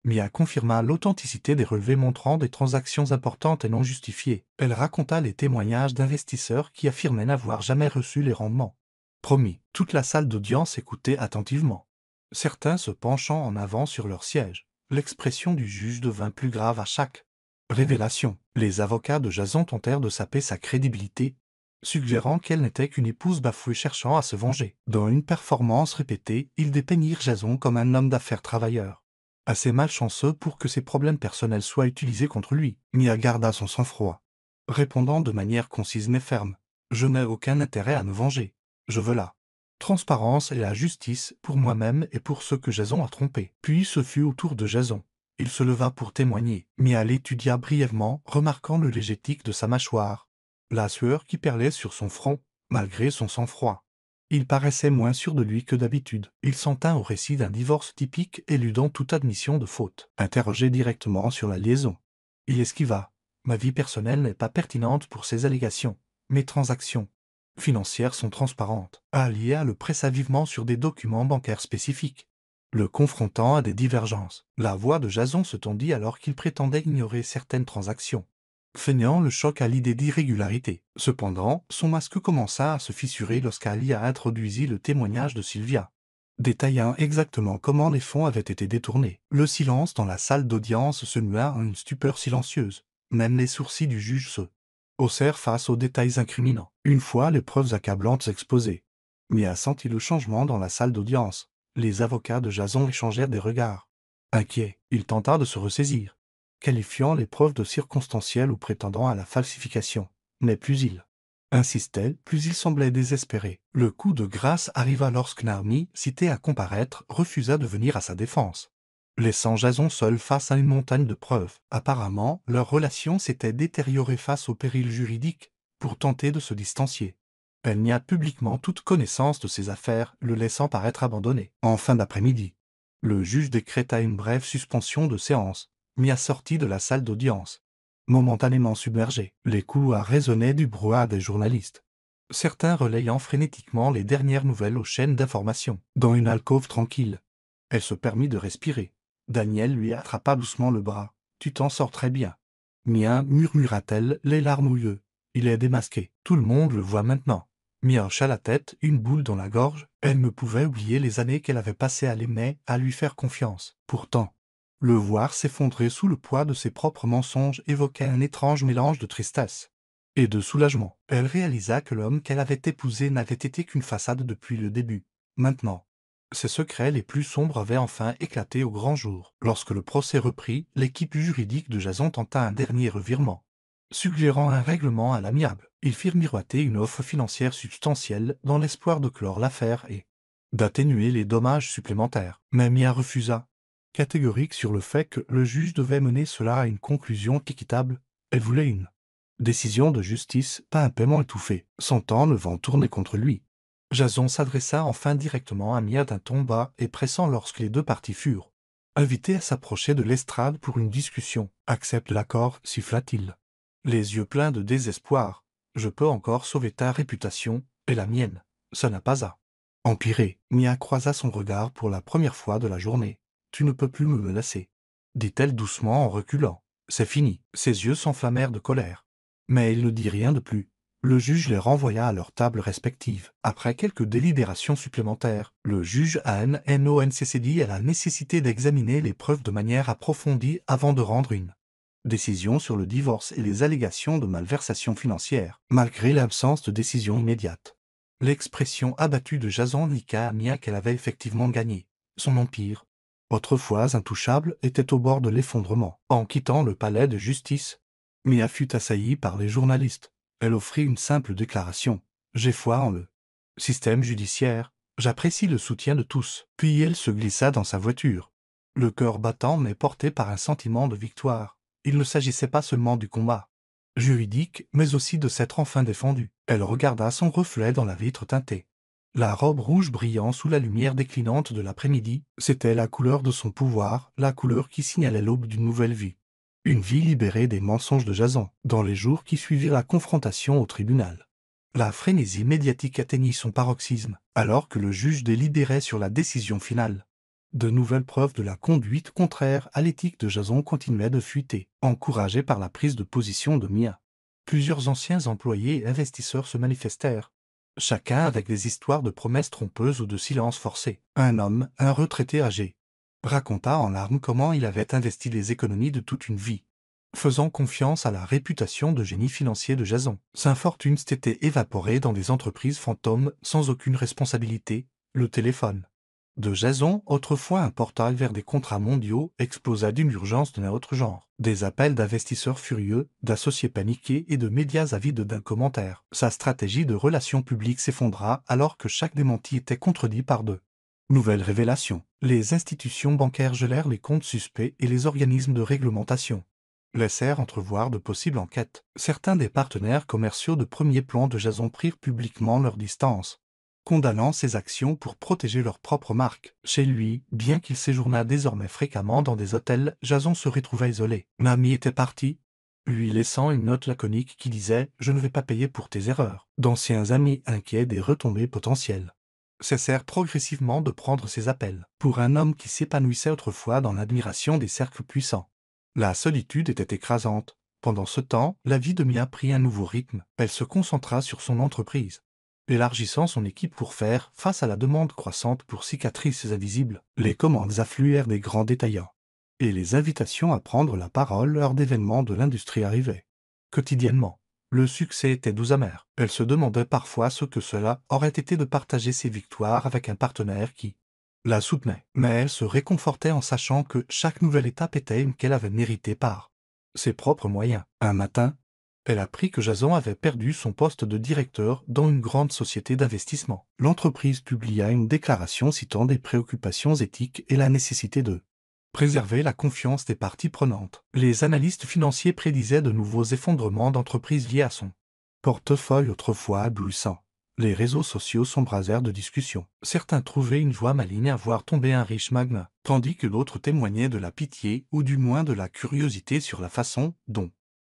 Mia confirma l'authenticité des relevés montrant des transactions importantes et non justifiées. Elle raconta les témoignages d'investisseurs qui affirmaient n'avoir jamais reçu les rendements promis. Toute la salle d'audience écoutait attentivement, certains se penchant en avant sur leur siège. L'expression du juge devint plus grave à chaque révélation. Les avocats de Jason tentèrent de saper sa crédibilité, suggérant qu'elle n'était qu'une épouse bafouée cherchant à se venger. Dans une performance répétée, ils dépeignirent Jason comme un homme d'affaires travailleur, assez malchanceux pour que ses problèmes personnels soient utilisés contre lui. Mia garda son sang-froid, répondant de manière concise mais ferme: « Je n'ai aucun intérêt à me venger. Je veux la transparence et la justice pour moi-même et pour ceux que Jason a trompés. » Puis ce fut au tour de Jason. Il se leva pour témoigner. Mia l'étudia brièvement, remarquant le léger tic de sa mâchoire, la sueur qui perlait sur son front, malgré son sang-froid. Il paraissait moins sûr de lui que d'habitude. Il s'en tint au récit d'un divorce typique, éludant toute admission de faute. Interrogé directement sur la liaison, il esquiva: « Ma vie personnelle n'est pas pertinente pour ces allégations. Mes transactions financières sont transparentes. » Alia le pressa vivement sur des documents bancaires spécifiques, le confrontant à des divergences. La voix de Jason se tendit alors qu'il prétendait ignorer certaines transactions, feignant le choc à l'idée d'irrégularité. Cependant, son masque commença à se fissurer lorsqu'Alia introduisit le témoignage de Sylvia, détaillant exactement comment les fonds avaient été détournés. Le silence dans la salle d'audience se nua en une stupeur silencieuse. Même les sourcils du juge se haussèrent face aux détails incriminants. Une fois les preuves accablantes exposées, Mia sentit le changement dans la salle d'audience. Les avocats de Jason échangèrent des regards. Inquiet, il tenta de se ressaisir, qualifiant les preuves de circonstancielles ou prétendant à la falsification. Mais plus il insistait, plus il semblait désespéré. Le coup de grâce arriva lorsque Naomi, citée à comparaître, refusa de venir à sa défense, laissant Jason seul face à une montagne de preuves. Apparemment, leur relation s'était détériorée face au péril juridique. Pour tenter de se distancier, elle nia publiquement toute connaissance de ses affaires, le laissant paraître abandonné. En fin d'après-midi, le juge décréta une brève suspension de séance. Mia sortit de la salle d'audience, momentanément submergée. Les couloirs résonnaient du brouhaha des journalistes, certains relayant frénétiquement les dernières nouvelles aux chaînes d'information. Dans une alcôve tranquille, elle se permit de respirer. Daniel lui attrapa doucement le bras. « Tu t'en sors très bien, Mia, » murmura-t-elle, les larmes aux yeux. « Il est démasqué. Tout le monde le voit maintenant. » Mia hocha la tête, une boule dans la gorge. Elle ne pouvait oublier les années qu'elle avait passées à l'aimer, à lui faire confiance. Pourtant, le voir s'effondrer sous le poids de ses propres mensonges évoquait un étrange mélange de tristesse et de soulagement. Elle réalisa que l'homme qu'elle avait épousé n'avait été qu'une façade depuis le début. Maintenant, ses secrets les plus sombres avaient enfin éclaté au grand jour. Lorsque le procès reprit, l'équipe juridique de Jason tenta un dernier revirement, suggérant un règlement à l'amiable. Ils firent miroiter une offre financière substantielle dans l'espoir de clore l'affaire et d'atténuer les dommages supplémentaires. Mais Mia refusa, catégorique sur le fait que le juge devait mener cela à une conclusion équitable. Elle voulait une Décision de justice, pas un paiement étouffé, sentant le vent tourner contre lui. Jason s'adressa enfin directement à Mia d'un ton bas et pressant lorsque les deux parties furent invités à s'approcher de l'estrade pour une discussion. Accepte l'accord, siffla-t-il. Les yeux pleins de désespoir. Je peux encore sauver ta réputation, et la mienne. Ça n'a pas à empirer. Mia croisa son regard pour la première fois de la journée. Tu ne peux plus me menacer, dit-elle doucement en reculant. C'est fini. Ses yeux s'enflammèrent de colère. Mais il ne dit rien de plus. Le juge les renvoya à leurs tables respectives. Après quelques délibérations supplémentaires, le juge ANNONCC dit à la nécessité d'examiner les preuves de manière approfondie avant de rendre une décision sur le divorce et les allégations de malversation financière, malgré l'absence de décision immédiate. L'expression abattue de Jason indiqua à Mia qu'elle avait effectivement gagné. Son empire, autrefois intouchable, était au bord de l'effondrement. En quittant le palais de justice, Mia fut assaillie par les journalistes. Elle offrit une simple déclaration. J'ai foi en le système judiciaire. J'apprécie le soutien de tous. Puis elle se glissa dans sa voiture. Le cœur battant mais porté par un sentiment de victoire. Il ne s'agissait pas seulement du combat juridique, mais aussi de s'être enfin défendue. Elle regarda son reflet dans la vitre teintée. La robe rouge brillant sous la lumière déclinante de l'après-midi, c'était la couleur de son pouvoir, la couleur qui signalait l'aube d'une nouvelle vie. Une vie libérée des mensonges de Jason, dans les jours qui suivirent la confrontation au tribunal. La frénésie médiatique atteignit son paroxysme, alors que le juge délibérait sur la décision finale. De nouvelles preuves de la conduite contraire à l'éthique de Jason continuaient de fuiter, encouragées par la prise de position de Mia. Plusieurs anciens employés et investisseurs se manifestèrent, chacun avec des histoires de promesses trompeuses ou de silences forcés. Un homme, un retraité âgé, raconta en larmes comment il avait investi les économies de toute une vie, faisant confiance à la réputation de génie financier de Jason. Sa fortune s'était évaporée dans des entreprises fantômes sans aucune responsabilité. Le téléphone de Jason, autrefois un portail vers des contrats mondiaux, explosa d'une urgence d'un autre genre. Des appels d'investisseurs furieux, d'associés paniqués et de médias avides d'un commentaire. Sa stratégie de relations publiques s'effondra alors que chaque démenti était contredit par de nouvelles révélations. Les institutions bancaires gelèrent les comptes suspects et les organismes de réglementation laissèrent entrevoir de possibles enquêtes. Certains des partenaires commerciaux de premier plan de Jason prirent publiquement leur distance, condamnant ses actions pour protéger leur propre marque. Chez lui, bien qu'il séjournât désormais fréquemment dans des hôtels, Jason se retrouvait isolé. Mamie était partie, lui laissant une note laconique qui disait « Je ne vais pas payer pour tes erreurs ». D'anciens amis inquiets des retombées potentielles cessèrent progressivement de prendre ses appels. Pour un homme qui s'épanouissait autrefois dans l'admiration des cercles puissants, la solitude était écrasante. Pendant ce temps, la vie de Mia prit un nouveau rythme. Elle se concentra sur son entreprise, élargissant son équipe pour faire face à la demande croissante pour cicatrices invisibles. Les commandes affluèrent des grands détaillants, et les invitations à prendre la parole lors d'événements de l'industrie arrivaient. Quotidiennement, le succès était doux amer. Elle se demandait parfois ce que cela aurait été de partager ses victoires avec un partenaire qui la soutenait. Mais elle se réconfortait en sachant que chaque nouvelle étape était une qu'elle avait méritée par ses propres moyens. Un matin, elle apprit que Jason avait perdu son poste de directeur dans une grande société d'investissement. L'entreprise publia une déclaration citant des préoccupations éthiques et la nécessité de préserver la confiance des parties prenantes. Les analystes financiers prédisaient de nouveaux effondrements d'entreprises liés à son portefeuille autrefois abluissant. Les réseaux sociaux s'embrasèrent de discussions. Certains trouvaient une joie maligne à voir tomber un riche magnat, tandis que d'autres témoignaient de la pitié ou du moins de la curiosité sur la façon dont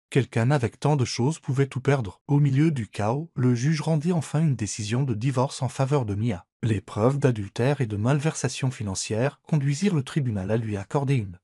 quelqu'un avec tant de choses pouvait tout perdre. Au milieu du chaos, le juge rendit enfin une décision de divorce en faveur de Mia. Les preuves d'adultère et de malversation financière conduisirent le tribunal à lui accorder une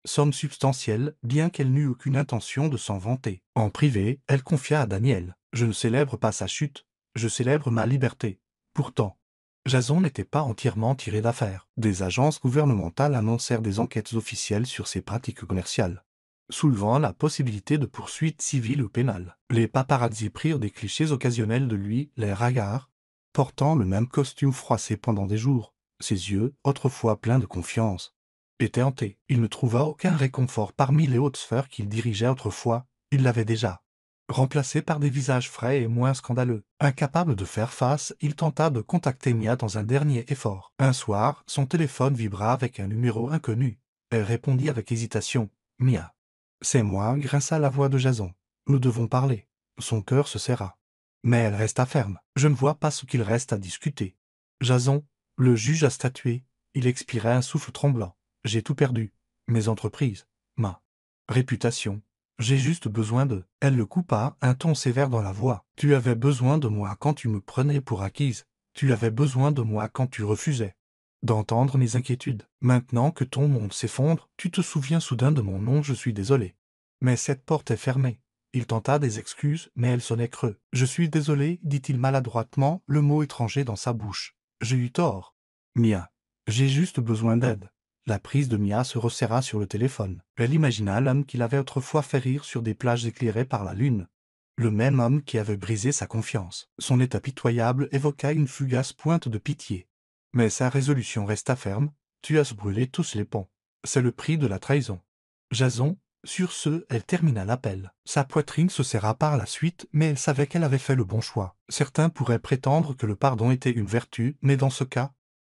somme substantielle, bien qu'elle n'eût aucune intention de s'en vanter. En privé, elle confia à Daniel « Je ne célèbre pas sa chute, je célèbre ma liberté. » Pourtant, Jason n'était pas entièrement tiré d'affaire. Des agences gouvernementales annoncèrent des enquêtes officielles sur ses pratiques commerciales, soulevant la possibilité de poursuites civiles ou pénales. Les paparazzi prirent des clichés occasionnels de lui, l'air hagard, portant le même costume froissé pendant des jours. Ses yeux, autrefois pleins de confiance, étaient hantés. Il ne trouva aucun réconfort parmi les hautes sphères qu'il dirigeait autrefois. Il l'avait déjà remplacé par des visages frais et moins scandaleux. Incapable de faire face, il tenta de contacter Mia dans un dernier effort. Un soir, son téléphone vibra avec un numéro inconnu. Elle répondit avec hésitation. « Mia. » « C'est moi », grinça la voix de Jason. « Nous devons parler. » Son cœur se serra. Mais elle resta ferme. Je ne vois pas ce qu'il reste à discuter. Jason, le juge a statué. Il expirait un souffle tremblant. J'ai tout perdu. Mes entreprises. Ma réputation. J'ai juste besoin de... Elle le coupa, un ton sévère dans la voix. Tu avais besoin de moi quand tu me prenais pour acquise. Tu avais besoin de moi quand tu refusais d'entendre mes inquiétudes. Maintenant que ton monde s'effondre, tu te souviens soudain de mon nom, je suis désolé. Mais cette porte est fermée. Il tenta des excuses, mais elle sonnait creux. Je suis désolé, dit-il maladroitement, le mot étranger dans sa bouche. J'ai eu tort. Mia. J'ai juste besoin d'aide. La prise de Mia se resserra sur le téléphone. Elle imagina l'homme qu'il avait autrefois fait rire sur des plages éclairées par la lune. Le même homme qui avait brisé sa confiance. Son état pitoyable évoqua une fugace pointe de pitié. Mais sa résolution resta ferme. Tu as brûlé tous les ponts. C'est le prix de la trahison. Jason, sur ce, elle termina l'appel. Sa poitrine se serra par la suite, mais elle savait qu'elle avait fait le bon choix. Certains pourraient prétendre que le pardon était une vertu, mais dans ce cas,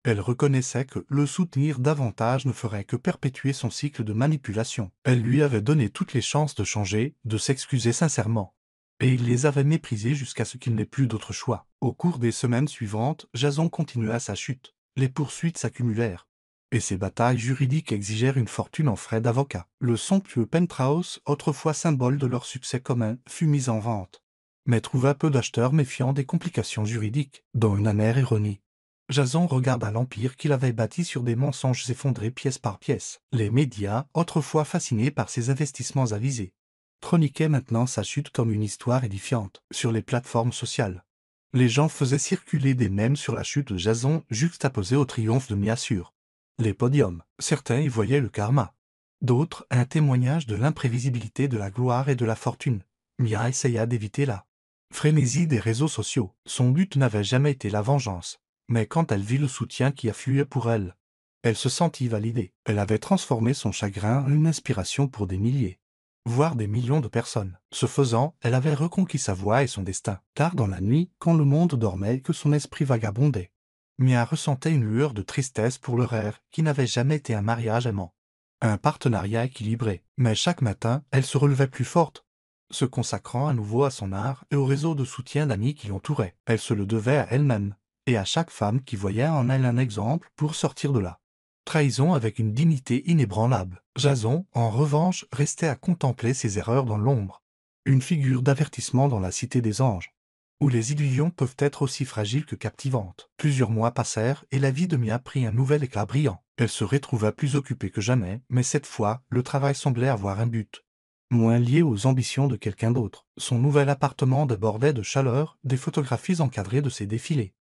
elle reconnaissait que le soutenir davantage ne ferait que perpétuer son cycle de manipulation. Elle lui avait donné toutes les chances de changer, de s'excuser sincèrement. Et il les avait méprisés jusqu'à ce qu'il n'ait plus d'autre choix. Au cours des semaines suivantes, Jason continua sa chute. Les poursuites s'accumulèrent. Et ces batailles juridiques exigèrent une fortune en frais d'avocat. Le somptueux penthouse, autrefois symbole de leur succès commun, fut mis en vente. Mais trouva peu d'acheteurs méfiant des complications juridiques, dont une amère ironie. Jason regarda l'empire qu'il avait bâti sur des mensonges effondrés pièce par pièce. Les médias, autrefois fascinés par ses investissements avisés, chroniquaient maintenant sa chute comme une histoire édifiante sur les plateformes sociales. Les gens faisaient circuler des mèmes sur la chute de Jason juxtaposés au triomphe de Mia sur les podiums. Certains y voyaient le karma. D'autres, un témoignage de l'imprévisibilité de la gloire et de la fortune. Mia essaya d'éviter la frénésie des réseaux sociaux. Son but n'avait jamais été la vengeance. Mais quand elle vit le soutien qui affluait pour elle, elle se sentit validée. Elle avait transformé son chagrin en une inspiration pour des milliers, voire des millions de personnes. Ce faisant, elle avait reconquis sa voix et son destin. Tard dans la nuit, quand le monde dormait et que son esprit vagabondait, Mia ressentait une lueur de tristesse pour le rêve qui n'avait jamais été un mariage aimant, un partenariat équilibré. Mais chaque matin, elle se relevait plus forte, se consacrant à nouveau à son art et au réseau de soutien d'amis qui l'entouraient. Elle se le devait à elle-même et à chaque femme qui voyait en elle un exemple pour sortir de là. Trahison avec une dignité inébranlable. Jason, en revanche, restait à contempler ses erreurs dans l'ombre. Une figure d'avertissement dans la cité des anges, où les illusions peuvent être aussi fragiles que captivantes. Plusieurs mois passèrent et la vie de Mia prit un nouvel éclat brillant. Elle se retrouva plus occupée que jamais, mais cette fois, le travail semblait avoir un but, moins lié aux ambitions de quelqu'un d'autre. Son nouvel appartement débordait de chaleur, des photographies encadrées de ses défilés,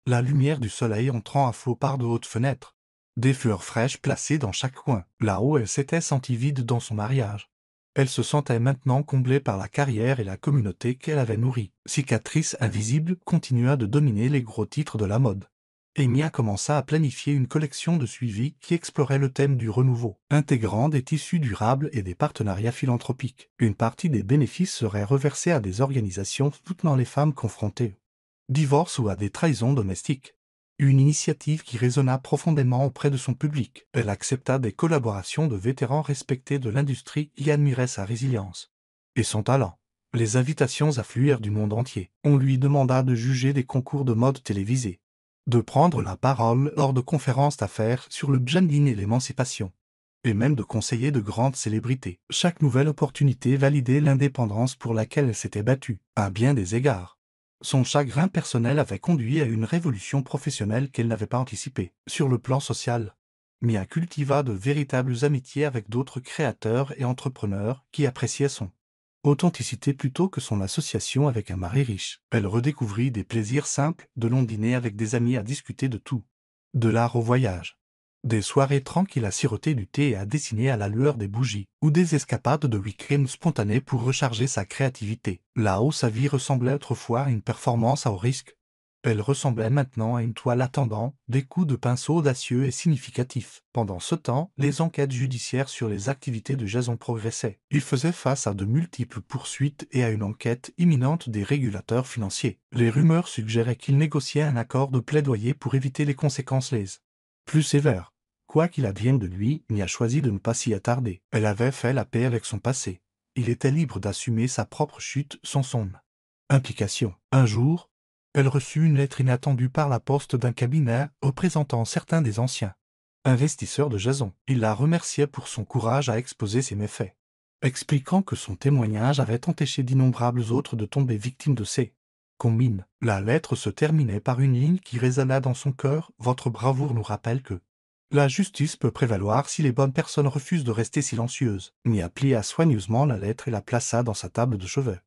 la lumière du soleil entrant à flot par de hautes fenêtres, des fleurs fraîches placées dans chaque coin. Là-haut, elle s'était sentie vide dans son mariage. Elle se sentait maintenant comblée par la carrière et la communauté qu'elle avait nourrie. Cicatrice invisible continua de dominer les gros titres de la mode. Et Mia commença à planifier une collection de suivi qui explorait le thème du renouveau, intégrant des tissus durables et des partenariats philanthropiques. Une partie des bénéfices serait reversée à des organisations soutenant les femmes confrontées au divorce ou à des trahisons domestiques. Une initiative qui résonna profondément auprès de son public. Elle accepta des collaborations de vétérans respectés de l'industrie qui admiraient sa résilience et son talent. Les invitations affluèrent du monde entier. On lui demanda de juger des concours de mode télévisés, de prendre la parole lors de conférences d'affaires sur le branding et l'émancipation, et même de conseiller de grandes célébrités. Chaque nouvelle opportunité validait l'indépendance pour laquelle elle s'était battue, à bien des égards. Son chagrin personnel avait conduit à une révolution professionnelle qu'elle n'avait pas anticipée. Sur le plan social, Mia cultiva de véritables amitiés avec d'autres créateurs et entrepreneurs qui appréciaient son authenticité plutôt que son association avec un mari riche. Elle redécouvrit des plaisirs simples, de longs dîners avec des amis à discuter de tout, de l'art au voyage, des soirées tranquilles à siroter du thé et à dessiner à la lueur des bougies, ou des escapades de week-end spontanées pour recharger sa créativité. Là-haut, sa vie ressemblait autrefois à une performance à haut risque. Elle ressemblait maintenant à une toile attendant, des coups de pinceau audacieux et significatifs. Pendant ce temps, les enquêtes judiciaires sur les activités de Jason progressaient. Il faisait face à de multiples poursuites et à une enquête imminente des régulateurs financiers. Les rumeurs suggéraient qu'il négociait un accord de plaidoyer pour éviter les conséquences les plus sévères. Quoi qu'il advienne de lui, Mia choisit de ne pas s'y attarder. Elle avait fait la paix avec son passé. Il était libre d'assumer sa propre chute sans son Implication. Un jour, elle reçut une lettre inattendue par la poste d'un cabinet représentant certains des anciens investisseurs de Jason. Il la remerciait pour son courage à exposer ses méfaits, expliquant que son témoignage avait empêché d'innombrables autres de tomber victimes de ces combines. La lettre se terminait par une ligne qui résonna dans son cœur. Votre bravoure nous rappelle que la justice peut prévaloir si les bonnes personnes refusent de rester silencieuses. Mia plia soigneusement la lettre et la plaça dans sa table de chevet.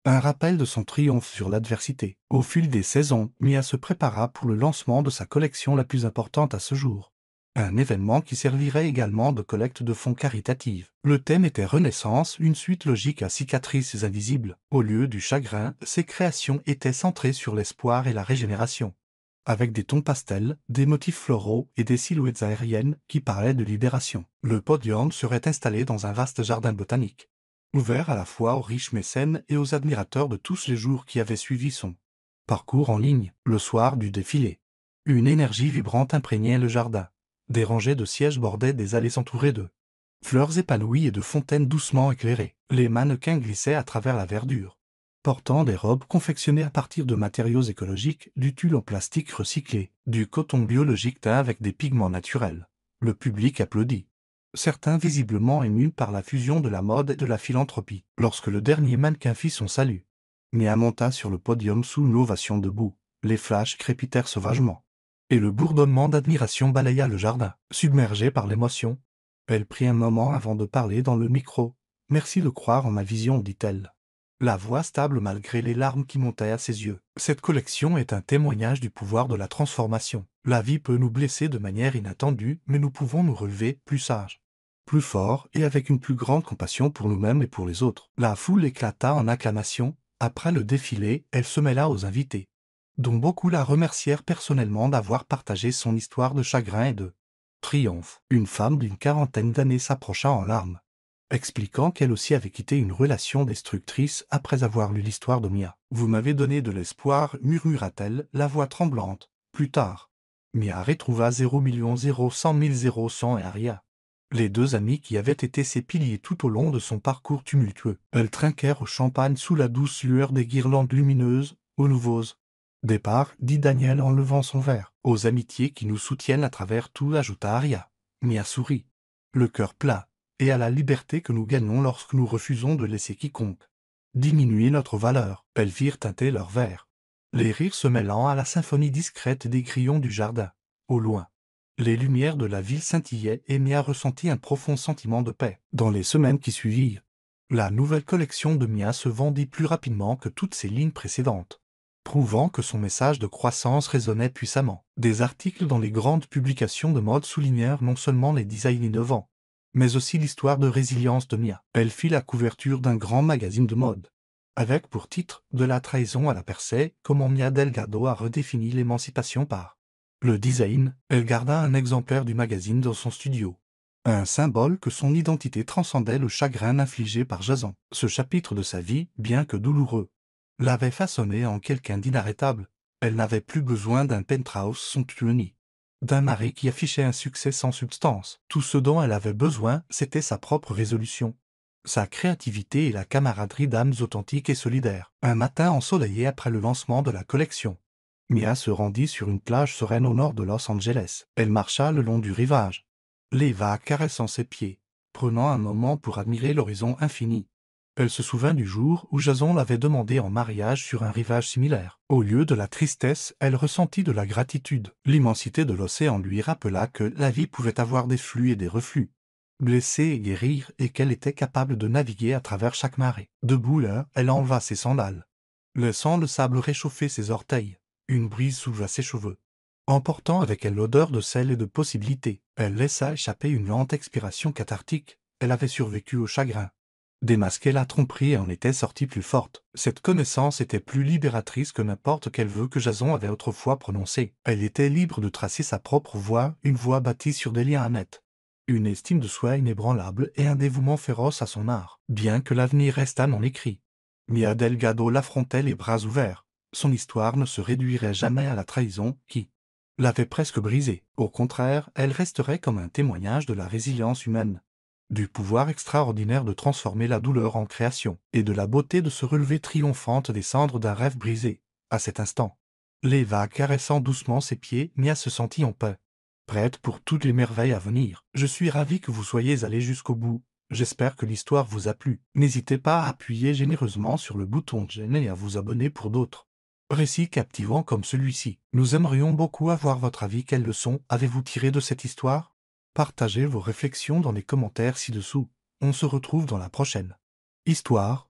Un rappel de son triomphe sur l'adversité. Au fil des saisons, Mia se prépara pour le lancement de sa collection la plus importante à ce jour. Un événement qui servirait également de collecte de fonds caritative. Le thème était Renaissance, une suite logique à cicatrices invisibles. Au lieu du chagrin, ses créations étaient centrées sur l'espoir et la régénération, avec des tons pastels, des motifs floraux et des silhouettes aériennes qui parlaient de libération. Le podium serait installé dans un vaste jardin botanique, ouvert à la fois aux riches mécènes et aux admirateurs de tous les jours qui avaient suivi son parcours en ligne. Le soir du défilé, une énergie vibrante imprégnait le jardin. Des rangées de sièges bordaient des allées entourées de fleurs épanouies et de fontaines doucement éclairées. Les mannequins glissaient à travers la verdure, portant des robes confectionnées à partir de matériaux écologiques, du tulle en plastique recyclé, du coton biologique teint avec des pigments naturels. Le public applaudit, certains visiblement émus par la fusion de la mode et de la philanthropie. Lorsque le dernier mannequin fit son salut, Mia monta sur le podium sous une ovation debout. Les flashs crépitèrent sauvagement, et le bourdonnement d'admiration balaya le jardin. Submergée par l'émotion, elle prit un moment avant de parler dans le micro. « Merci de croire en ma vision, dit-elle, la voix stable malgré les larmes qui montaient à ses yeux. Cette collection est un témoignage du pouvoir de la transformation. La vie peut nous blesser de manière inattendue, mais nous pouvons nous relever plus sages, plus forts et avec une plus grande compassion pour nous-mêmes et pour les autres. » La foule éclata en acclamations. Après le défilé, elle se mêla aux invités, dont beaucoup la remercièrent personnellement d'avoir partagé son histoire de chagrin et de triomphe. Une femme d'une quarantaine d'années s'approcha en larmes, expliquant qu'elle aussi avait quitté une relation destructrice après avoir lu l'histoire de Mia. « Vous m'avez donné de l'espoir, murmura-t-elle, la voix tremblante. Plus tard, Mia retrouva 0 100 000 et Aria, les deux amis qui avaient été ses piliers tout au long de son parcours tumultueux. Elles trinquèrent au champagne sous la douce lueur des guirlandes lumineuses. Aux nouveaux départ, dit Daniel en levant son verre. Aux amitiés qui nous soutiennent à travers tout, ajouta Aria. Mia sourit, le cœur plat, et à la liberté que nous gagnons lorsque nous refusons de laisser quiconque diminuer notre valeur. Elles firent teinter leurs verres, les rires se mêlant à la symphonie discrète des grillons du jardin. Au loin, les lumières de la ville scintillaient et Mia ressentit un profond sentiment de paix. Dans les semaines qui suivirent, la nouvelle collection de Mia se vendit plus rapidement que toutes ses lignes précédentes, prouvant que son message de croissance résonnait puissamment. Des articles dans les grandes publications de mode soulignèrent non seulement les designs innovants, mais aussi l'histoire de résilience de Mia. Elle fit la couverture d'un grand magazine de mode, avec pour titre « De la trahison à la percée, comment Mia Delgado a redéfini l'émancipation par le design ». Elle garda un exemplaire du magazine dans son studio, un symbole que son identité transcendait le chagrin infligé par Jason. Ce chapitre de sa vie, bien que douloureux, l'avait façonnée en quelqu'un d'inarrêtable. Elle n'avait plus besoin d'un penthouse somptueux ni d'un mari qui affichait un succès sans substance. Tout ce dont elle avait besoin, c'était sa propre résolution, sa créativité et la camaraderie d'âmes authentiques et solidaires. Un matin ensoleillé après le lancement de la collection, Mia se rendit sur une plage sereine au nord de Los Angeles. Elle marcha le long du rivage, les vagues caressant ses pieds, prenant un moment pour admirer l'horizon infini. Elle se souvint du jour où Jason l'avait demandé en mariage sur un rivage similaire. Au lieu de la tristesse, elle ressentit de la gratitude. L'immensité de l'océan lui rappela que la vie pouvait avoir des flux et des reflux, blesser et guérir, et qu'elle était capable de naviguer à travers chaque marée. Debout là, elle enleva ses sandales, laissant le sable réchauffer ses orteils. Une brise souleva ses cheveux, emportant avec elle l'odeur de sel et de possibilité. Elle laissa échapper une lente expiration cathartique. Elle avait survécu au chagrin, démasqué la tromperie et en était sortie plus forte. Cette connaissance était plus libératrice que n'importe quel vœu que Jason avait autrefois prononcé. Elle était libre de tracer sa propre voie, une voie bâtie sur des liens nets, une estime de soi inébranlable et un dévouement féroce à son art. Bien que l'avenir restât non écrit, Mia Delgado l'affrontait les bras ouverts. Son histoire ne se réduirait jamais à la trahison qui l'avait presque brisée. Au contraire, elle resterait comme un témoignage de la résilience humaine, du pouvoir extraordinaire de transformer la douleur en création, et de la beauté de se relever triomphante des cendres d'un rêve brisé. À cet instant, l'Eva, caressant doucement ses pieds, Mia se sentit en paix, prête pour toutes les merveilles à venir. Je suis ravi que vous soyez allés jusqu'au bout. J'espère que l'histoire vous a plu. N'hésitez pas à appuyer généreusement sur le bouton j'aime et à vous abonner pour d'autres récits captivants comme celui-ci. Nous aimerions beaucoup avoir votre avis. Quelles leçons avez-vous tirées de cette histoire? Partagez vos réflexions dans les commentaires ci-dessous. On se retrouve dans la prochaine histoire.